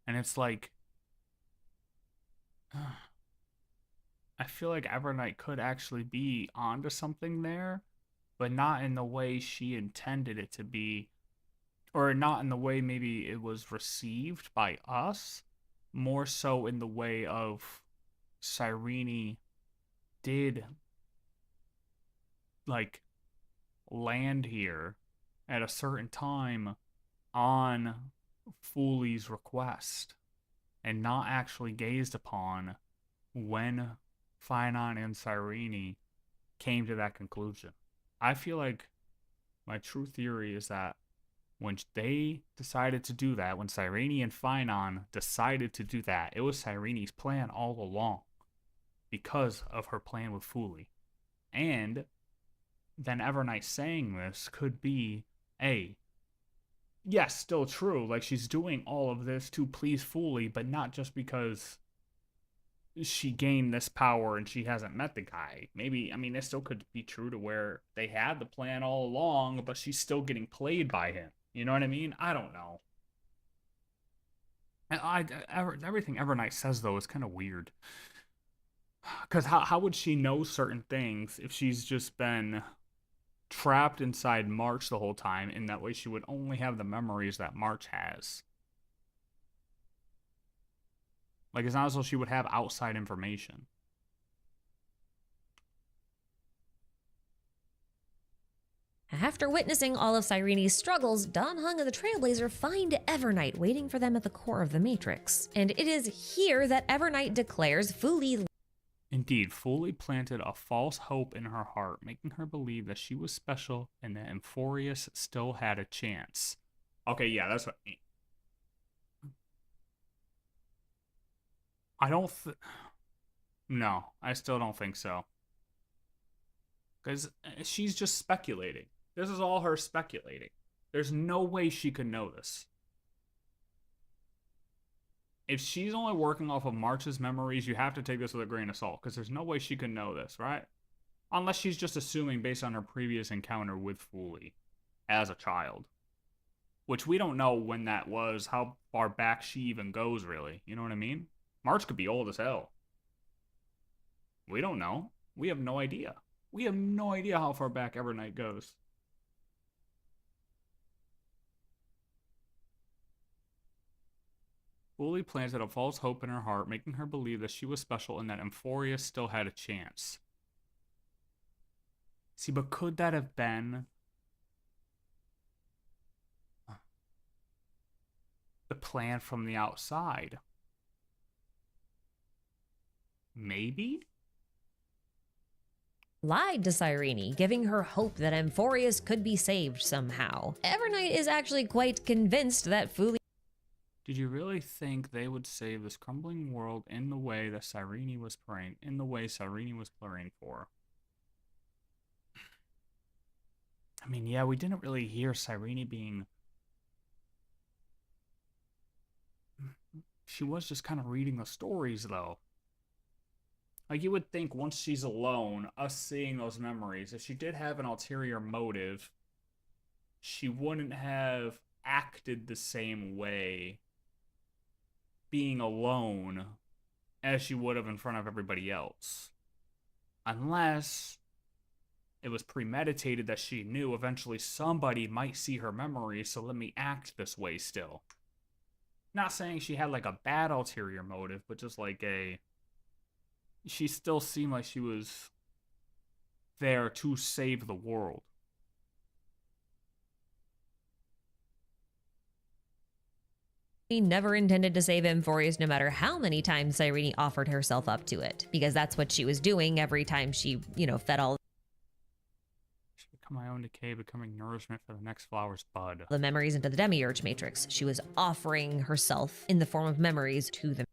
And it's like, I feel like Evernight could actually be onto something there, but not in the way she intended it to be, or not in the way maybe it was received by us, more so in the way of Cyrene did, land here at a certain time on Fuli's request, and not actually gazed upon when Phynon and Cyrene came to that conclusion. I feel like my true theory is that when they decided to do that, when Cyrene and Phynon decided to do that, it was Cyrene's plan all along because of her plan with Fuli. And then Evernight saying this could be yes, still true. She's doing all of this to please Fuli, but not just because she gained this power and she hasn't met the guy. Maybe, it still could be true to where they had the plan all along, but she's still getting played by him. You know what I mean? I don't know. And everything Evernight says, though, is kind of weird. Because how would she know certain things if she's just been trapped inside March the whole time? In that way, she would only have the memories that March has. It's not as though she would have outside information. After witnessing all of Cyrene's struggles, Dan Heng and the Trailblazer find Evernight waiting for them at the core of the Matrix. And it is here that Evernight declares Fuli. Indeed, Fuli planted a false hope in her heart, making her believe that she was special and that Amphorius still had a chance. Okay, yeah, that's what I mean. No, I still don't think so. Because she's just speculating. This is all her speculating. There's no way she could know this. if she's only working off of March's memories, you have to take this with a grain of salt, because there's no way she can know this, right? Unless she's just assuming based on her previous encounter with Fooly as a child. Which we don't know when that was, how far back she even goes, really. You know what I mean? March could be old as hell. We don't know. We have no idea. We have no idea how far back Evernight goes. Fooly planted a false hope in her heart, making her believe that she was special and that Emphorius still had a chance. See, but could that have been the plan from the outside? Maybe? Lied to Cyrene, giving her hope that Emphorius could be saved somehow. Evernight is actually quite convinced that Fooly Did you really think they would save this crumbling world in the way that Cyrene was praying, for? I mean, yeah, we didn't really hear Cyrene being... She was just kind of reading the stories, though. Like, you would think once she's alone, us seeing those memories, if she did have an ulterior motive, she wouldn't have acted the same way being alone as she would have in front of everybody else. Unless it was premeditated that she knew eventually somebody might see her memories, so let me act this way still. Not saying she had like a bad ulterior motive, but just like she still seemed like she was there to save the world. never intended to save Emphorius no matter how many times Cyrene offered herself up to it, because that's what she was doing every time she, fed all Become my own decay, becoming nourishment for the next flower's bud. the memories into the Demiurge Matrix. She was offering herself in the form of memories to the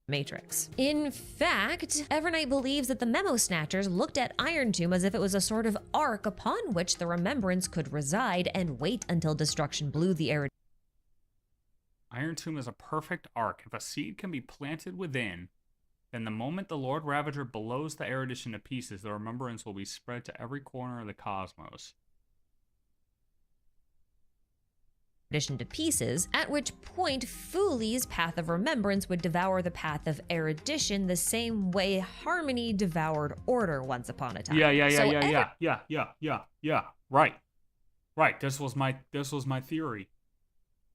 Matrix. In fact, Evernight believes that the Memo Snatchers looked at Iron Tomb as if it was a sort of ark upon which the remembrance could reside and wait until destruction blew the air. Iron Tomb is a perfect ark. If a seed can be planted within, then the moment the Lord Ravager blows the erudition to pieces, the remembrance will be spread to every corner of the cosmos. To pieces, at which point Fooly's path of remembrance would devour the path of erudition the same way harmony devoured order once upon a time. Yeah. Right. This was my theory.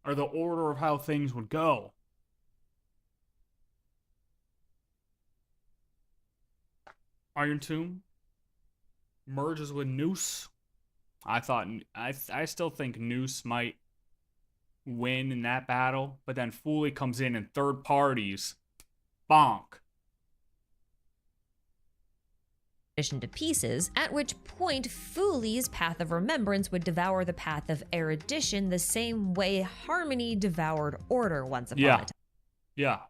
Or the order of how things would go. Iron Tomb merges with Noose. I still think Noose might win in that battle, but then Fooly comes in and third parties. Bonk. To pieces, at which point Fooly's path of remembrance would devour the path of erudition the same way harmony devoured order once upon a time. Yeah.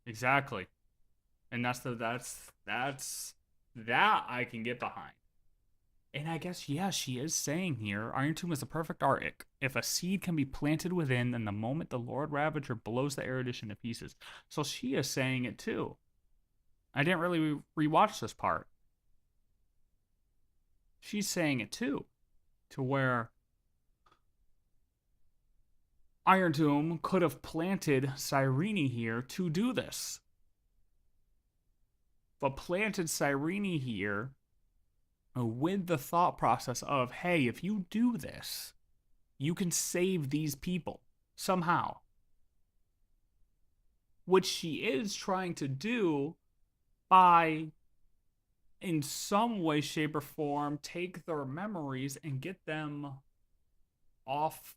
Exactly. And that's that I can get behind. And I guess, yeah, she is saying here, Iron Tomb is the perfect arc. If a seed can be planted within, then the moment the Lord Ravager blows the erudition to pieces. So she is saying it too. I didn't really rewatch this part. She's saying it too. To where Iron Tomb could have planted Cyrene here to do this. But planted Cyrene here with the thought process of, hey, if you do this, you can save these people somehow. Which she is trying to do by, in some way, shape, or form, take their memories and get them off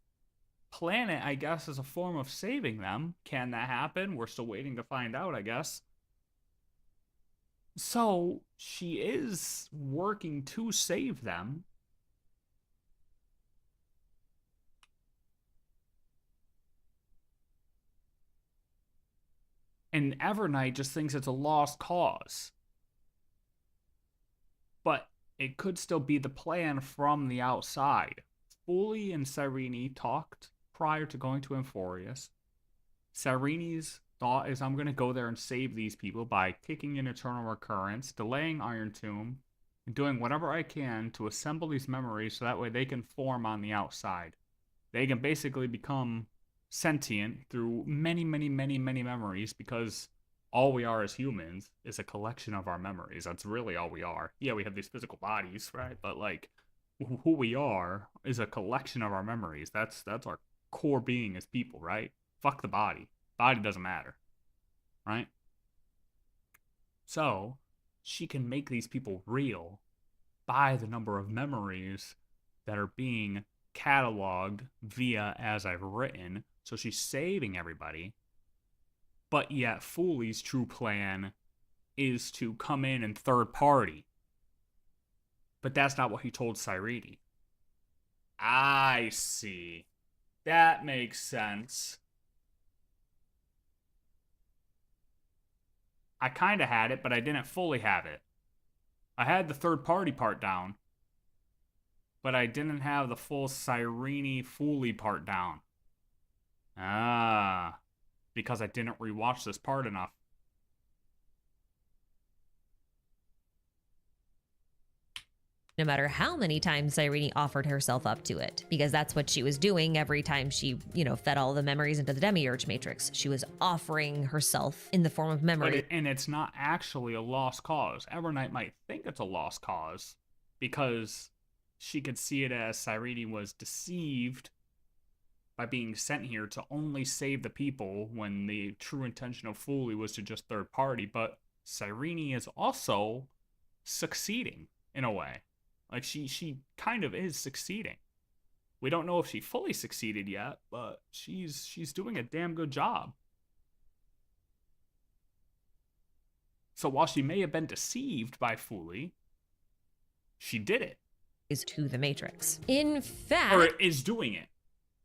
planet, I guess, as a form of saving them. Can that happen? We're still waiting to find out, I guess. So, she is working to save them. And Evernight just thinks it's a lost cause. But it could still be the plan from the outside. Fooly and Cyrene talked prior to going to Amphorius. Cyreni's thought is, I'm going to go there and save these people by kicking in Eternal Recurrence, delaying Iron Tomb, and doing whatever I can to assemble these memories so that way they can form on the outside. They can basically become sentient through many, many, many, many memories, because all we are as humans is a collection of our memories. That's really all we are. Yeah, we have these physical bodies, right? But like, who we are is a collection of our memories. That's our core being as people, right? Fuck the body. Body doesn't matter, right? So she can make these people real by the number of memories that are being cataloged via as I've written. So she's saving everybody, but yet Fooley's true plan is to come in and third party. But that's not what he told Cyrene. I see. That makes sense. I kind of had it, but I didn't fully have it. I had the third party part down, but I didn't have the full Cyrene Fooley part down. Ah, because I didn't rewatch this part enough. No matter how many times Cyrene offered herself up to it, because that's what she was doing every time she, fed all the memories into the Demiurge Matrix. She was offering herself in the form of memory. And it's not actually a lost cause. Evernight might think it's a lost cause because she could see it as Cyrene was deceived by being sent here to only save the people when the true intention of Fooley was to just third party. But Cyrene is also succeeding in a way. Like, she kind of is succeeding. We don't know if she fully succeeded yet, but she's doing a damn good job. So while she may have been deceived by Fooley, she did it. Is to the Matrix. In fact, or is doing it.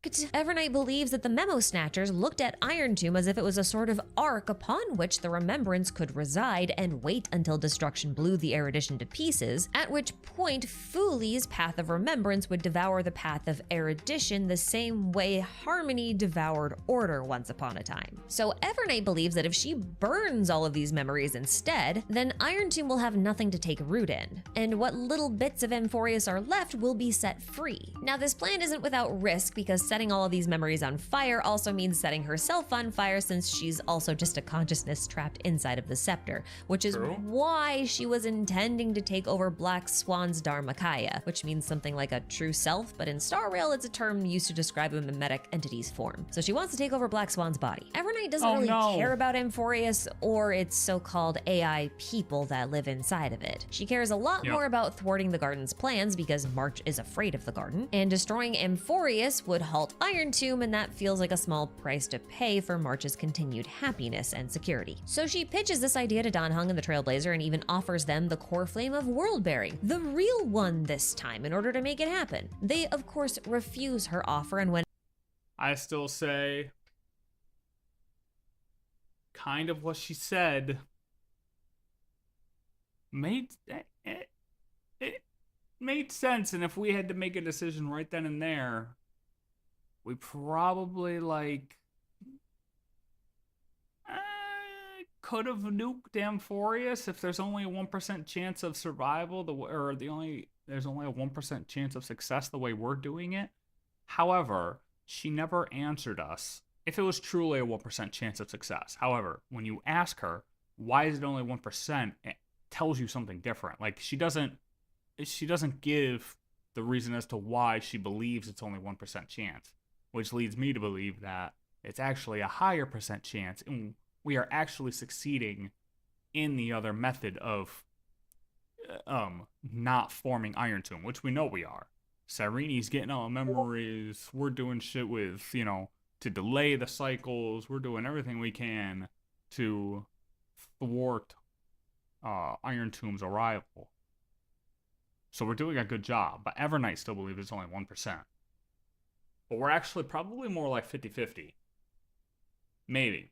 Evernight believes that the Memo Snatchers looked at Iron Tomb as if it was a sort of ark upon which the remembrance could reside and wait until destruction blew the erudition to pieces, at which point Fooley's path of remembrance would devour the path of erudition the same way Harmony devoured order once upon a time. So Evernight believes that if she burns all of these memories instead, then Iron Tomb will have nothing to take root in, and what little bits of Amphorius are left will be set free. Now, this plan isn't without risk, because setting all of these memories on fire also means setting herself on fire, since she's also just a consciousness trapped inside of the scepter, which is why she was intending to take over Black Swan's Dharmakaya, which means something like a true self, but in Star Rail it's a term used to describe a mimetic entity's form. So she wants to take over Black Swan's body. Evernight doesn't really care about Amphorius or its so-called AI people that live inside of it. She cares a lot more about thwarting the Garden's plans, because March is afraid of the Garden, and destroying Amphorius would halt Iron Tomb, and that feels like a small price to pay for March's continued happiness and security. So she pitches this idea to Dan Heng and the Trailblazer, and even offers them the core flame of world bearing, the real one this time, in order to make it happen. They, of course, refuse her offer, and when I still say kind of what she said made it made sense, and if we had to make a decision right then and there, we probably could have nuked Amphorius if there's only a 1% chance of survival, there's only a 1% chance of success the way we're doing it. However, she never answered us if it was truly a 1% chance of success. However, when you ask her, why is it only 1%, it tells you something different. Like, she doesn't give the reason as to why she believes it's only 1% chance, which leads me to believe that it's actually a higher percent chance, and we are actually succeeding in the other method of not forming Iron Tomb, which we know we are. Cyrene's getting all the memories. We're doing shit with, to delay the cycles. We're doing everything we can to thwart Iron Tomb's arrival. So we're doing a good job, but Evernight still believes it's only 1%. But we're actually probably more like 50-50. Maybe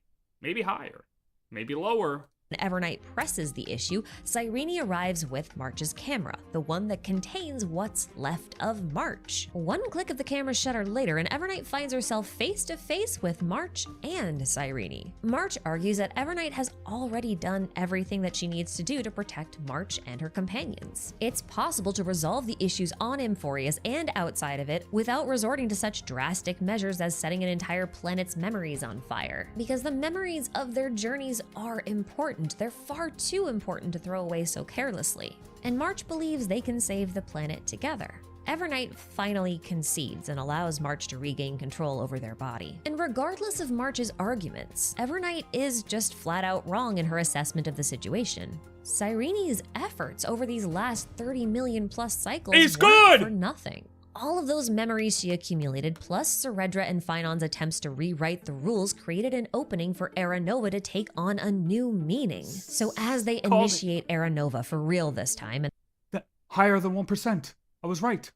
higher. Maybe lower. When Evernight presses the issue, Cyrene arrives with March's camera, the one that contains what's left of March. One click of the camera's shutter later, and Evernight finds herself face to face with March and Cyrene. March argues that Evernight has already done everything that she needs to do to protect March and her companions. It's possible to resolve the issues on Amphorius and outside of it without resorting to such drastic measures as setting an entire planet's memories on fire, because the memories of their journeys are important. They're far too important to throw away so carelessly. And March believes they can save the planet together. Evernight finally concedes and allows March to regain control over their body. And regardless of March's arguments, Evernight is just flat out wrong in her assessment of the situation. Cyrene's efforts over these last 30 million plus cycles weren't for nothing. All of those memories she accumulated, plus Ceredra and Phinon's attempts to rewrite the rules, created an opening for Era Nova to take on a new meaning. So as they initiate Era Nova for real this time, and higher than 1%. I was right.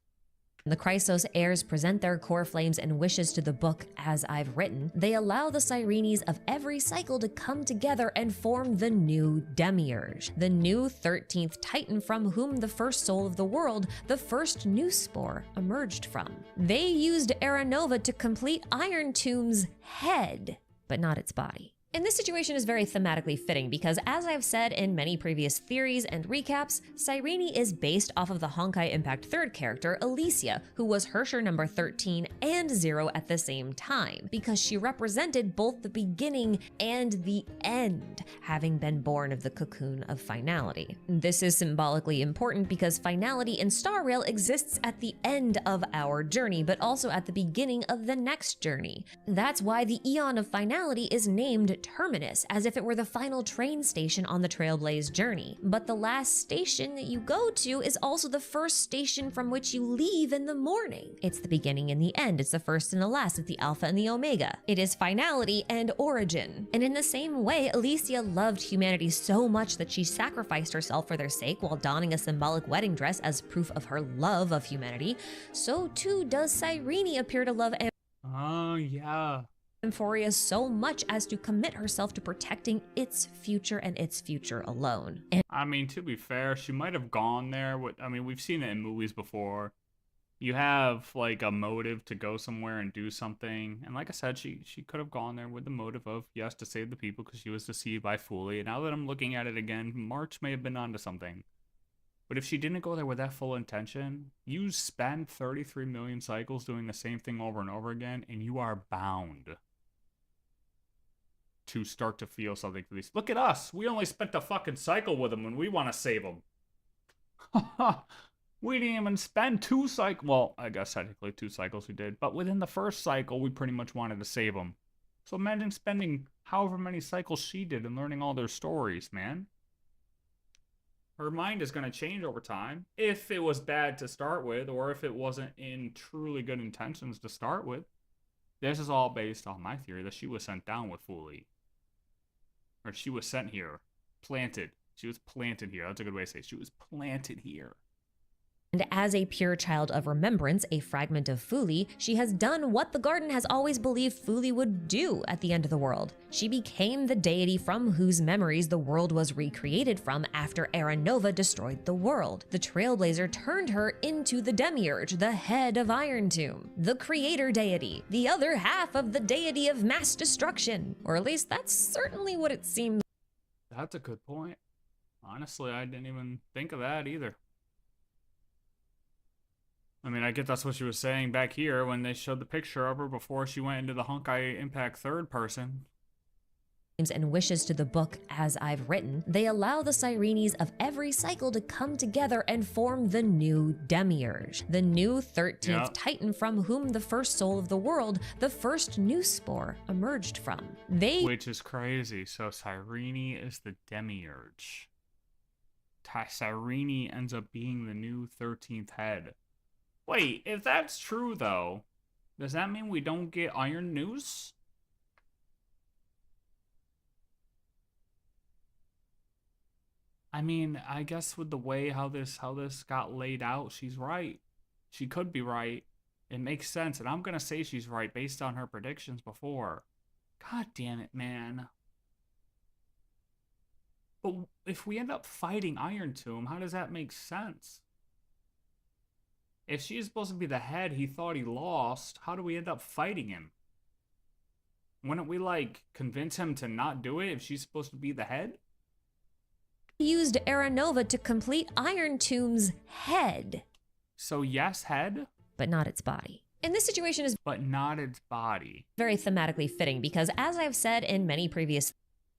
the Chrysos heirs present their core flames and wishes to the book as I've written, they allow the Cyrenes of every cycle to come together and form the new Demiurge, the new 13th Titan from whom the first soul of the world, the first new spore, emerged from. They used Era Nova to complete Iron Tomb's head, but not its body. And this situation is very thematically fitting because, as I've said in many previous theories and recaps, Cyrene is based off of the Honkai Impact 3rd character, Alicia, who was Hersher number 13 and 0 at the same time, because she represented both the beginning and the end, having been born of the cocoon of finality. This is symbolically important because finality in Star Rail exists at the end of our journey, but also at the beginning of the next journey. That's why the Eon of Finality is named Terminus, as if it were the final train station on the Trailblaze journey. But the last station that you go to is also the first station from which you leave in the morning. It's the beginning and the end. It's the first and the last. It's the Alpha and the Omega. It is finality and origin. And in the same way, Alicia loved humanity so much that she sacrificed herself for their sake while donning a symbolic wedding dress as proof of her love of humanity. So too does Cyrene appear to love Oh, yeah. Amphoria so much as to commit herself to protecting its future and its future alone. And I mean, to be fair, she might have gone there with, I mean, we've seen it in movies before. You have, like, a motive to go somewhere and do something. And like I said, she could have gone there with the motive of, yes, to save the people because she was deceived by Fooly. And now that I'm looking at it again, March may have been onto something. But if she didn't go there with that full intention, you spend 33 million cycles doing the same thing over and over again, and you are bound to start to feel something for these. Look at us. We only spent a fucking cycle with them when we want to save them. We didn't even spend 2 cycles. Well, I guess technically 2 cycles we did. But within the first cycle, we pretty much wanted to save them. So imagine spending however many cycles she did and learning all their stories, man. Her mind is going to change over time. If it was bad to start with, or if it wasn't in truly good intentions to start with. This is all based on my theory that she was sent down with Fooly. Or she was sent here. Planted. She was planted here. That's a good way to say it. She was planted here. And as a pure child of remembrance, a fragment of Fooly, she has done what the Garden has always believed Fooly would do at the end of the world. She became the deity from whose memories the world was recreated from after Era Nova destroyed the world. The Trailblazer turned her into the Demiurge, the head of Iron Tomb, the creator deity, the other half of the deity of mass destruction. Or at least that's certainly what it seems. That's a good point. Honestly, I didn't even think of that either. I mean, I get that's what she was saying back here when they showed the picture of her before she went into the Honkai Impact 3rd person. And wishes to the book as I've written, they allow the Cyrenes of every cycle to come together and form the new Demiurge, the new 13th Titan from whom the first soul of the world, the first new spore, emerged from. Which is crazy. So Cyrene is the Demiurge. Cyrene ends up being the new 13th head. Wait, if that's true, though, does that mean we don't get Iron News? I mean, I guess with the way how this got laid out, she's right. She could be right. It makes sense, and I'm gonna say she's right based on her predictions before. God damn it, man. But if we end up fighting Iron Tomb, how does that make sense? If she's supposed to be the head, he thought he lost. How do we end up fighting him? Wouldn't we, like, convince him to not do it if she's supposed to be the head? Used Aranova to complete Iron Tomb's head, So yes, head, but not its body. And this situation is but not its body. very thematically fitting because, as I've said in many previous,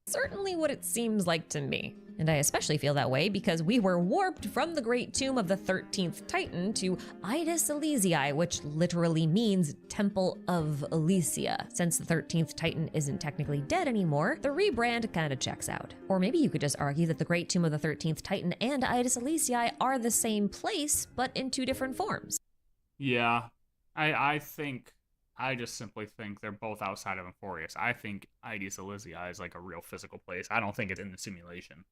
certainly what it seems like to me. And I especially feel that way because we were warped from the Great Tomb of the 13th Titan to Idis Elysiae, which literally means Temple of Elysia. Since the 13th Titan isn't technically dead anymore, the rebrand kinda checks out. Or maybe you could just argue that the Great Tomb of the 13th Titan and Idis Elysiae are the same place, but in two different forms. Yeah, I just simply think they're both outside of Emphorius. I think Idis Elysiae is like a real physical place. I don't think it's in the simulation.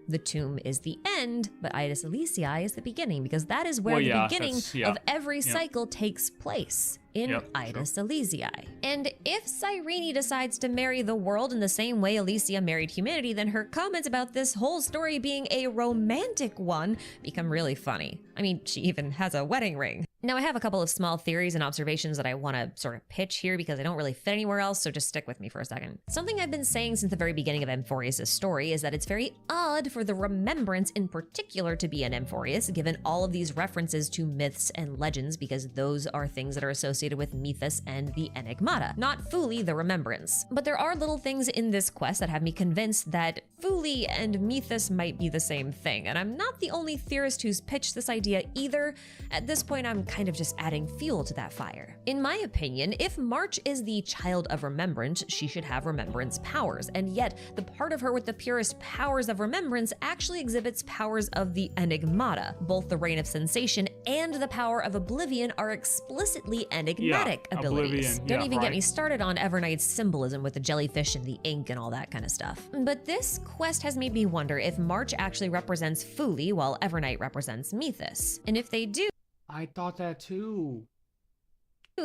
The tomb is the end, but Idis Elysiae is the beginning because that is where Well, the yeah, beginning that's- yeah. of every cycle takes place. In Yep, Idis Elysiae. And if Cyrene decides to marry the world in the same way Elysia married humanity, then her comments about this whole story being a romantic one become really funny. I mean, she even has a wedding ring. Now, I have a couple of small theories and observations that I want to sort of pitch here because I don't really fit anywhere else, so just stick with me for a second. Something I've been saying since the very beginning of Emphorius' story is that it's very odd for the Remembrance in particular to be an Emphorius, given all of these references to myths and legends, because those are things that are associated with Mythos and the Enigmata, not fully the Remembrance. But there are little things in this quest that have me convinced that Fuli and Mythos might be the same thing, and I'm not the only theorist who's pitched this idea either. At this point, I'm kind of just adding fuel to that fire. In my opinion, if March is the child of remembrance, she should have remembrance powers, and yet the part of her with the purest powers of remembrance actually exhibits powers of the Enigmata. Both the Reign of Sensation and the power of Oblivion are explicitly enigmatic abilities. Oblivion, Don't yeah, even get right. me started on Evernight's symbolism with the jellyfish and the ink and all that kind of stuff. But this quest has made me wonder if March actually represents Fuli while Evernight represents Mythos. And if they do, I thought that too.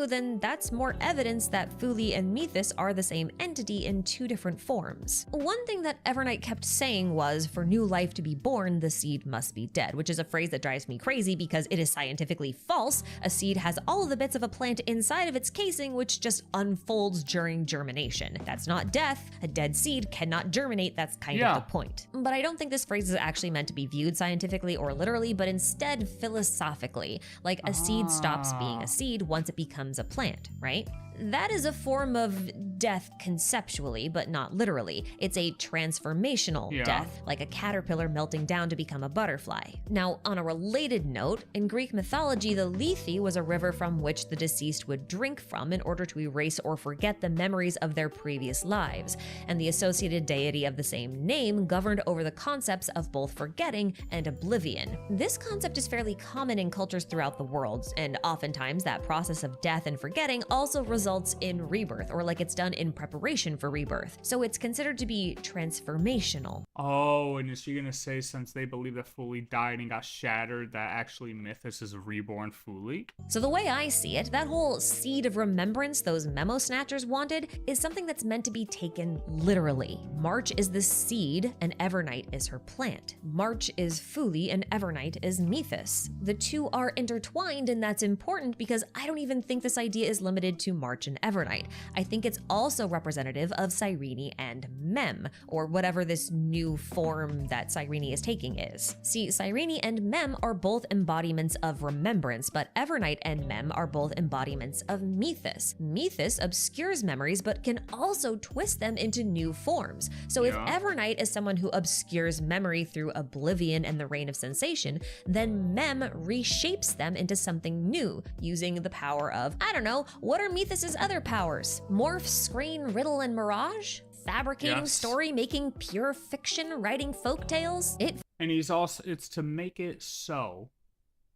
then that's more evidence that Fuli and Mythos are the same entity in two different forms. One thing that Evernight kept saying was, for new life to be born, the seed must be dead, which is a phrase that drives me crazy because it is scientifically false. A seed has all of the bits of a plant inside of its casing, which just unfolds during germination. That's not death. A dead seed cannot germinate. That's kind Yeah. of the point. But I don't think this phrase is actually meant to be viewed scientifically or literally, but instead philosophically, like a seed stops being a seed once it becomes a plant, right? That is a form of death conceptually, but not literally. It's a transformational Yeah. death, like a caterpillar melting down to become a butterfly. Now, on a related note, in Greek mythology, the Lethe was a river from which the deceased would drink from in order to erase or forget the memories of their previous lives, and the associated deity of the same name governed over the concepts of both forgetting and oblivion. This concept is fairly common in cultures throughout the world, and oftentimes that process of death and forgetting also results in rebirth, or like it's done in preparation for rebirth. So it's considered to be transformational. Oh, and is she gonna say since they believe that Fuli died and got shattered, that actually Mythos is a reborn Fuli? So the way I see it, that whole seed of remembrance those memo snatchers wanted is something that's meant to be taken literally. March is the seed and Evernight is her plant. March is Fuli and Evernight is Mythos. The two are intertwined, and that's important because I don't even think this idea is limited to March and Evernight. I think it's also representative of Cyrene and Mem, or whatever this new form that Cyrene is taking is. See, Cyrene and Mem are both embodiments of remembrance, but Evernight and Mem are both embodiments of Mythos. Mythos obscures memories, but can also twist them into new forms. So if Yeah. Evernight is someone who obscures memory through Oblivion and the Reign of Sensation, then Mem reshapes them into something new, using the power of, I don't know, what are Mythos' other powers? Morph, screen, riddle, and mirage? Fabricating Yes. story, making pure fiction, writing folktales? It And it's to make it so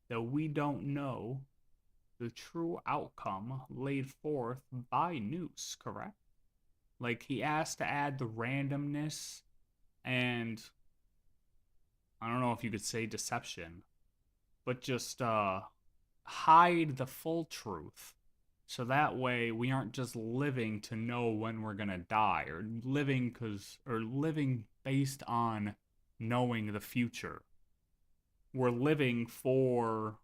that we don't know the true outcome laid forth by Noose, correct? Like, he asked to add the randomness and I don't know if you could say deception, but just hide the full truth. So that way we aren't just living to know when we're gonna die, or living based on knowing the future. We're living for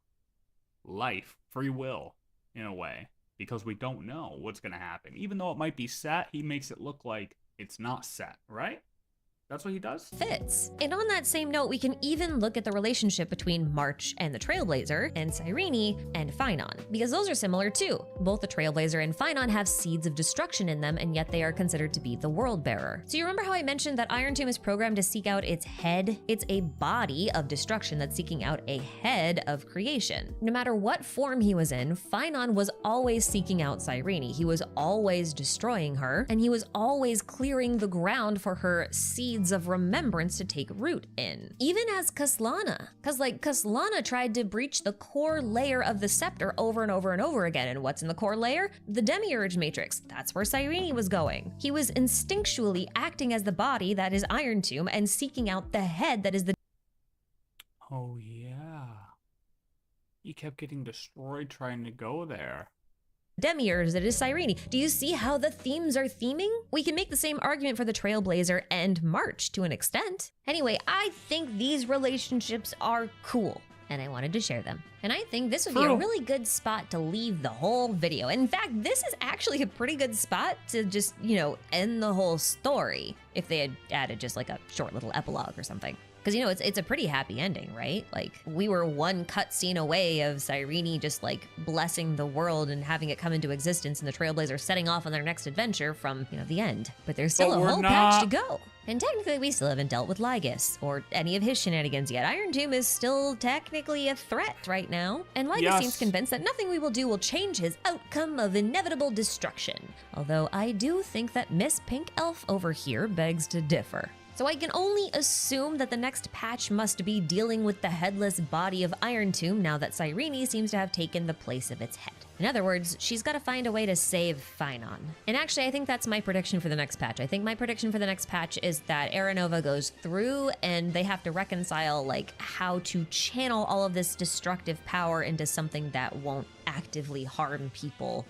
life, free will, in a way, because we don't know what's going to happen. Even though it might be set, he makes it look like it's not set, right? That's what he does? Fits. And on that same note, we can even look at the relationship between March and the Trailblazer, and Cyrene and Phynon, because those are similar too. Both the Trailblazer and Phynon have seeds of destruction in them, and yet they are considered to be the world bearer. So you remember how I mentioned that Iron Tomb is programmed to seek out its head? It's a body of destruction that's seeking out a head of creation. No matter what form he was in, Phynon was always seeking out Cyrene. He was always destroying her, and he was always clearing the ground for her seeds of remembrance to take root in. Even as Kaslana. Cause Kaslana tried to breach the core layer of the scepter over and over and over again. And what's in the core layer? The Demiurge Matrix. That's where Cyrene was going. He was instinctually acting as the body that is Iron Tomb and seeking out the head that is the Oh, yeah. He kept getting destroyed trying to go there. Demiurge that is Cyrene. Do you see how the themes are theming? We can make the same argument for the Trailblazer and March to an extent. Anyway, I think these relationships are cool, and I wanted to share them. And I think this would be a really good spot to leave the whole video. In fact, this is actually a pretty good spot to just, end the whole story if they had added just like a short little epilogue or something. Because, it's a pretty happy ending, right? Like, we were one cutscene away of Cyrene just, blessing the world and having it come into existence and the Trailblazer setting off on their next adventure from, the end. But there's still a whole patch to go. And technically, we still haven't dealt with Lygus or any of his shenanigans yet. Iron Tomb is still technically a threat right now. And Lygus seems convinced that nothing we will do will change his outcome of inevitable destruction. Although I do think that Miss Pink Elf over here begs to differ. So I can only assume that the next patch must be dealing with the headless body of Iron Tomb now that Cyrene seems to have taken the place of its head. In other words, she's got to find a way to save Phynon. And actually, I think that's my prediction for the next patch. I think my prediction for the next patch is that Aranova goes through and they have to reconcile how to channel all of this destructive power into something that won't actively harm people,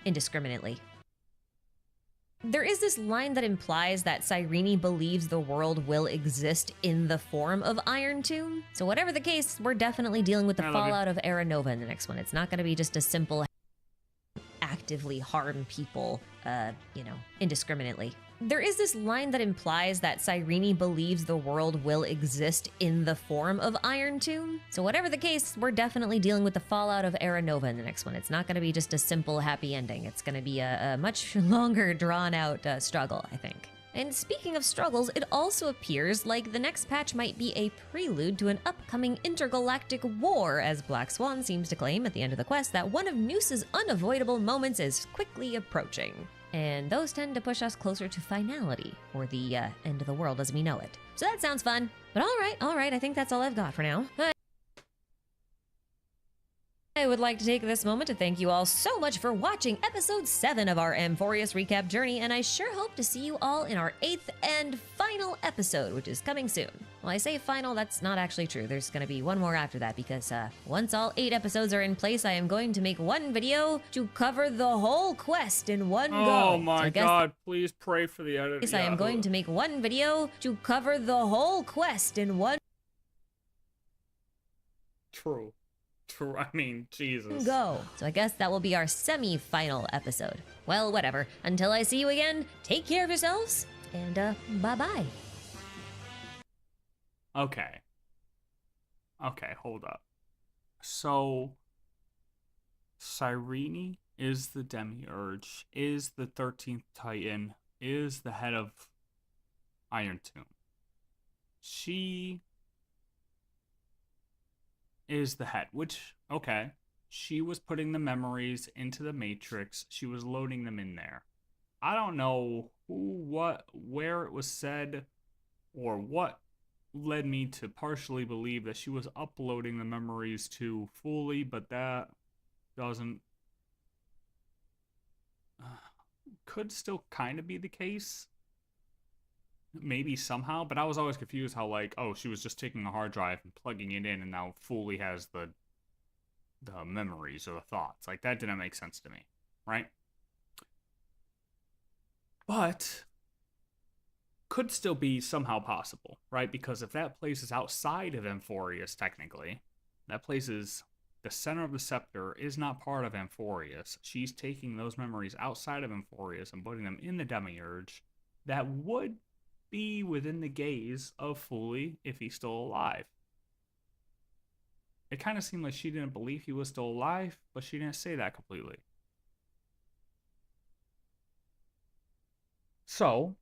indiscriminately. There is this line that implies that Cyrene believes the world will exist in the form of Iron Tomb. So whatever the case, we're definitely dealing with the fallout of Aranova in the next one. It's not going to be just a simple actively harm people, indiscriminately. There is this line that implies that Cyrene believes the world will exist in the form of Iron Tomb. So whatever the case, we're definitely dealing with the fallout of Aranova in the next one. It's not going to be just a simple happy ending. It's going to be a much longer drawn out struggle, I think. And speaking of struggles, it also appears like the next patch might be a prelude to an upcoming intergalactic war, as Black Swan seems to claim at the end of the quest that one of Noose's unavoidable moments is quickly approaching. And those tend to push us closer to finality, or the end of the world as we know it. So that sounds fun. But all right, I think that's all I've got for now. I would like to take this moment to thank you all so much for watching episode 7 of our Amphorius recap journey, and I sure hope to see you all in our 8th and final episode, which is coming soon. Well, I say final, that's not actually true. There's gonna be one more after that, because once all 8 episodes are in place, I am going to make one video to cover the whole quest in one go. Oh my god, please pray for the edit. I am going to make one video to cover the whole quest in one True. I mean, Jesus. go. So I guess that will be our semi-final episode. Well, whatever. Until I see you again, take care of yourselves, and bye-bye. Okay, hold up. So, Cyrene is the Demiurge, is the 13th Titan, is the head of Iron Tomb. She is the head, which, okay, she was putting the memories into the Matrix. She was loading them in there. I don't know who, what, where it was said, or what led me to partially believe that she was uploading the memories to fully, but that doesn't... could still kind of be the case. Maybe somehow, but I was always confused how, she was just taking a hard drive and plugging it in, and now fully has the memories or the thoughts. That didn't make sense to me, right? But could still be somehow possible, right? Because if that place is outside of Amphorius, technically, that place is the center of the scepter, is not part of Amphorius. She's taking those memories outside of Amphorius and putting them in the Demiurge. That would be within the gaze of Fully if he's still alive. It kind of seemed like she didn't believe he was still alive, but she didn't say that completely. So,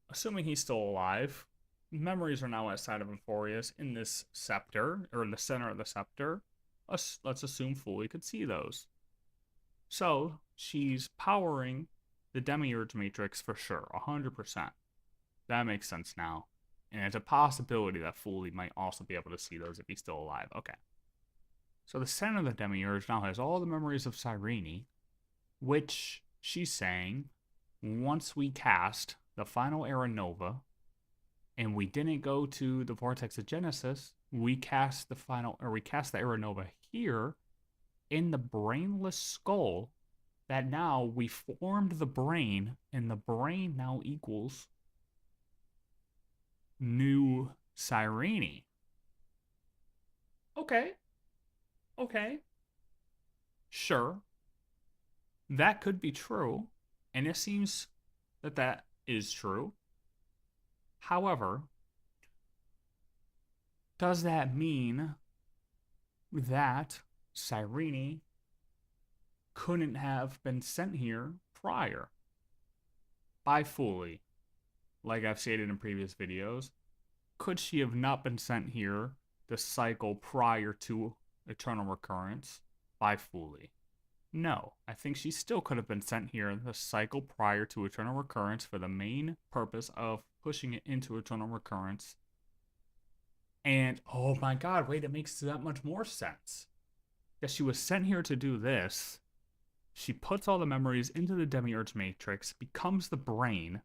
assuming he's still alive, memories are now outside of Amphorius in this scepter, or in the center of the scepter. Let's assume Fully could see those. So, she's powering the Demiurge Matrix for sure, 100%. That makes sense now. And it's a possibility that Fully might also be able to see those if he's still alive. Okay. So the center of the Demiurge now has all the memories of Cyrene, which she's saying, once we cast the final Era Nova, and we didn't go to the Vortex of Genesis, we cast the Era Nova here in the brainless skull, that now we formed the brain, and the brain now equals new Cyrene. Okay. Sure. That could be true, and it seems that that is true. However, does that mean that Cyrene couldn't have been sent here prior by Fully? Like I've stated in previous videos, could she have not been sent here the cycle prior to Eternal Recurrence by Fully? No, I think she still could have been sent here the cycle prior to Eternal Recurrence for the main purpose of pushing it into Eternal Recurrence. And, oh my god, wait, it makes that much more sense. That she was sent here to do this. She puts all the memories into the Demiurge Matrix, becomes the brain,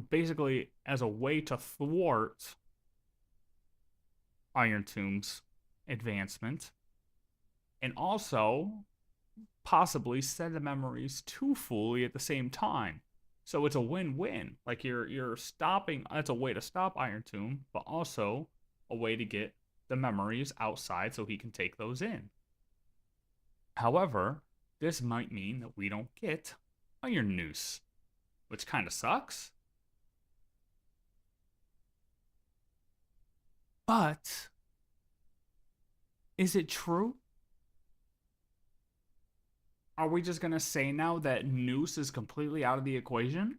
basically as a way to thwart Iron Tomb's advancement, and also possibly send the memories to Fully at the same time. So it's a win-win. Like you're stopping, that's a way to stop Iron Tomb, but also a way to get the memories outside so he can take those in. However, this might mean that we don't get Iron Noose, which kind of sucks. But is it true? Are we just going to say now that Noose is completely out of the equation?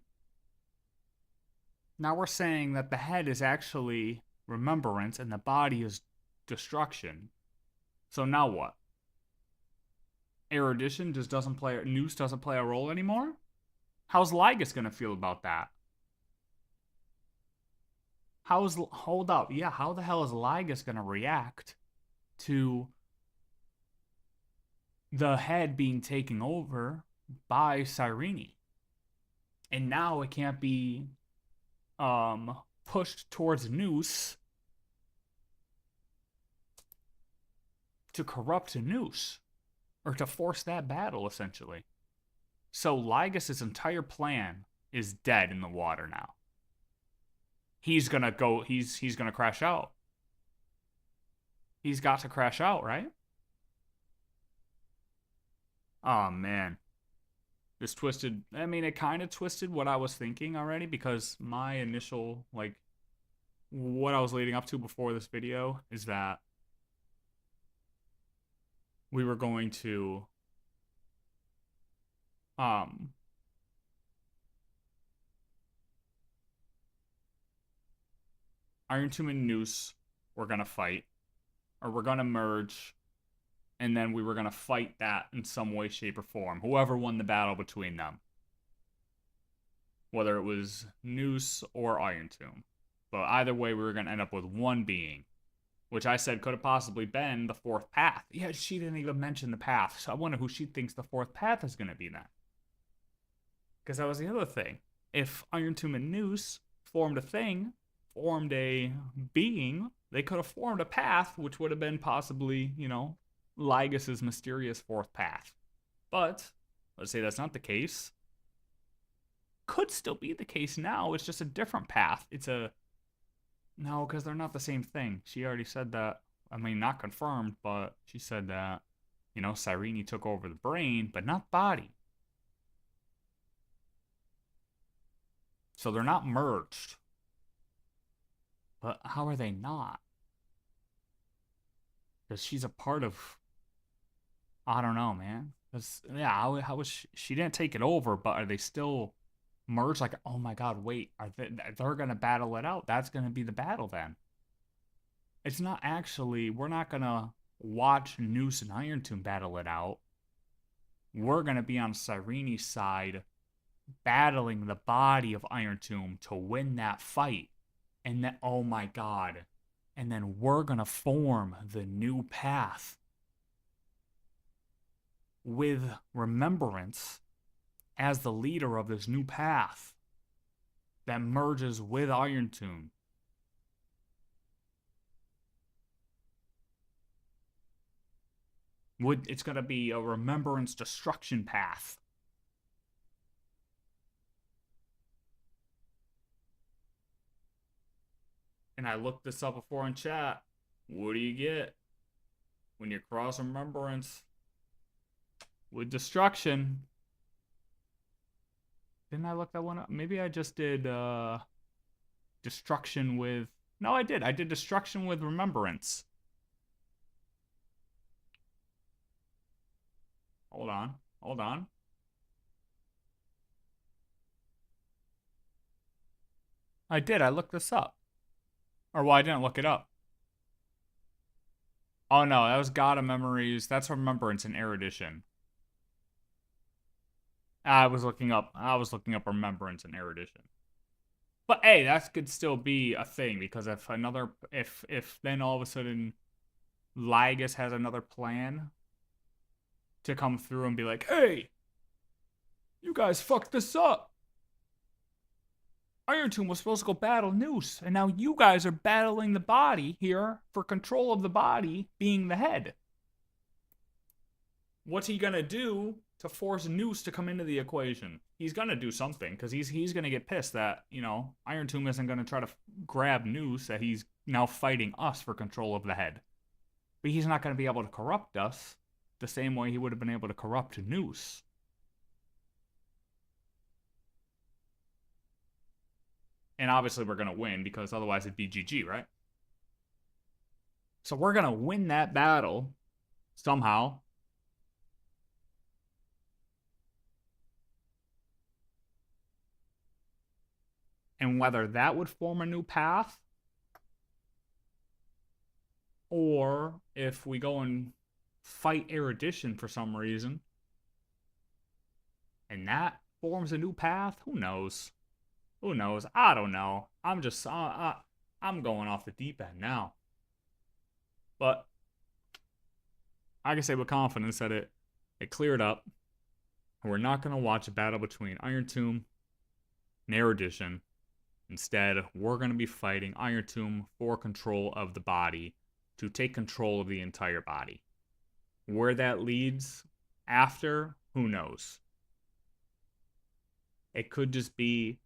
Now we're saying that the head is actually remembrance and the body is destruction. So now what? Erudition just doesn't play, Noose doesn't play a role anymore? How's Lygus going to feel about that? Hold up, yeah, how the hell is Lygus going to react to the head being taken over by Cyrene? And now it can't be pushed towards Noose to corrupt Noose, or to force that battle, essentially. So Lygus' entire plan is dead in the water now. He's gonna crash out. He's got to crash out, right? Oh, man. This twisted, I mean, it kind of twisted what I was thinking already, because my initial, like, what I was leading up to before this video is that we were going to, Iron Tomb and Noose were going to fight, or we're going to merge, and then we were going to fight that in some way, shape, or form. Whoever won the battle between them. Whether it was Noose or Iron Tomb. But either way, we were going to end up with one being. Which I said could have possibly been the fourth path. Yeah, she didn't even mention the path. So I wonder who she thinks the fourth path is going to be then. Because that was the other thing. If Iron Tomb and Noose formed a thing, formed a being, they could have formed a path, which would have been possibly, you know, Lygus' mysterious fourth path. But let's say that's not the case. could still be the case now. It's just a different path. It's a... No, because they're not the same thing. She already said that. I mean, not confirmed, but she said that, you know, Cyrene took over the brain, but not body. So they're not merged. But how are they not? Because she's a part of... I don't know, man. Yeah, how was she didn't take it over, but are they still merged? Like, oh my god, wait, they're gonna battle it out? That's gonna be the battle then. It's not actually. We're not gonna watch Noose and Iron Tomb battle it out. We're gonna be on Cyrene's side, battling the body of Iron Tomb to win that fight. And then, oh my god, and then we're gonna form the new path with Remembrance as the leader of this new path that merges with Iron Tomb. It's going to be a Remembrance destruction path. And I looked this up before in chat. What do you get when you cross Remembrance with destruction? Didn't I look that one up? Maybe I just did destruction with... No, I did. I did destruction with Remembrance. Hold on. Hold on. I did. I looked this up. Or, well, I didn't look it up. Oh, no. That was God of Memories. That's Remembrance in Erudition. I was looking up Remembrance in Erudition. But hey, that could still be a thing, because if then all of a sudden Lygus has another plan to come through and be like, hey, you guys fucked this up. Iron Tomb was supposed to go battle Noose, and now you guys are battling the body here for control of the body being the head. What's he gonna do to force Noose to come into the equation? He's gonna do something, because he's gonna get pissed that, you know, Iron Tomb isn't gonna try to grab Noose, that he's now fighting us for control of the head. But he's not gonna be able to corrupt us the same way he would have been able to corrupt Noose. And obviously we're gonna win, because otherwise it'd be GG, right? So we're gonna win that battle somehow. And whether that would form a new path, or if we go and fight Erudition for some reason, and that forms a new path, who knows? Who knows? I don't know. I'm just, I'm going off the deep end now. But I can say with confidence that it cleared up. We're not going to watch a battle between Iron Tomb and Erudition. Instead, we're going to be fighting Iron Tomb for control of the body, to take control of the entire body. Where that leads after, who knows? It could just be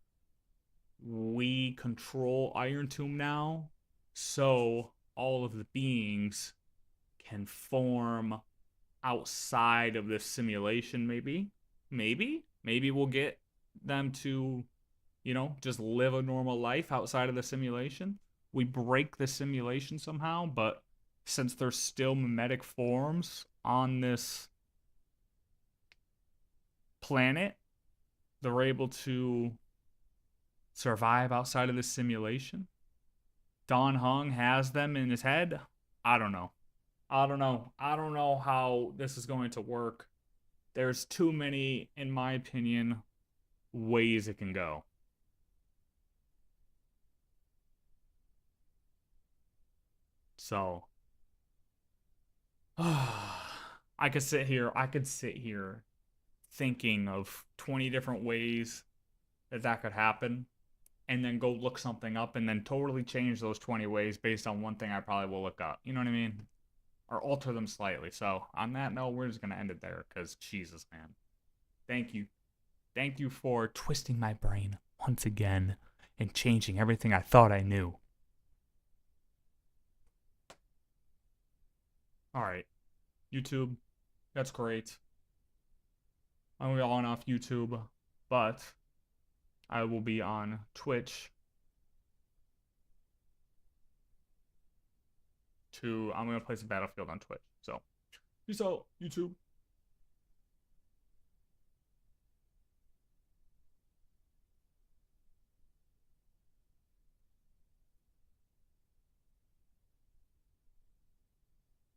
we control Iron Tomb now, so all of the beings can form outside of this simulation, maybe. Maybe we'll get them to, you know, just live a normal life outside of the simulation. We break the simulation somehow, but since there's still mimetic forms on this planet, they're able to survive outside of this simulation. Dan Heng has them in his head. I don't know. I don't know how this is going to work. There's too many, in my opinion, ways it can go. So, I could sit here thinking of 20 different ways that could happen, and then go look something up, and then totally change those 20 ways based on one thing I probably will look up. You know what I mean? Or alter them slightly. So, on that note, we're just going to end it there, because Jesus, man. Thank you Thank you for twisting my brain once again and changing everything I thought I knew. Alright. YouTube. That's great. I'm going to be on off YouTube, but I will be on Twitch. I'm going to play some Battlefield on Twitch. So, peace out, YouTube.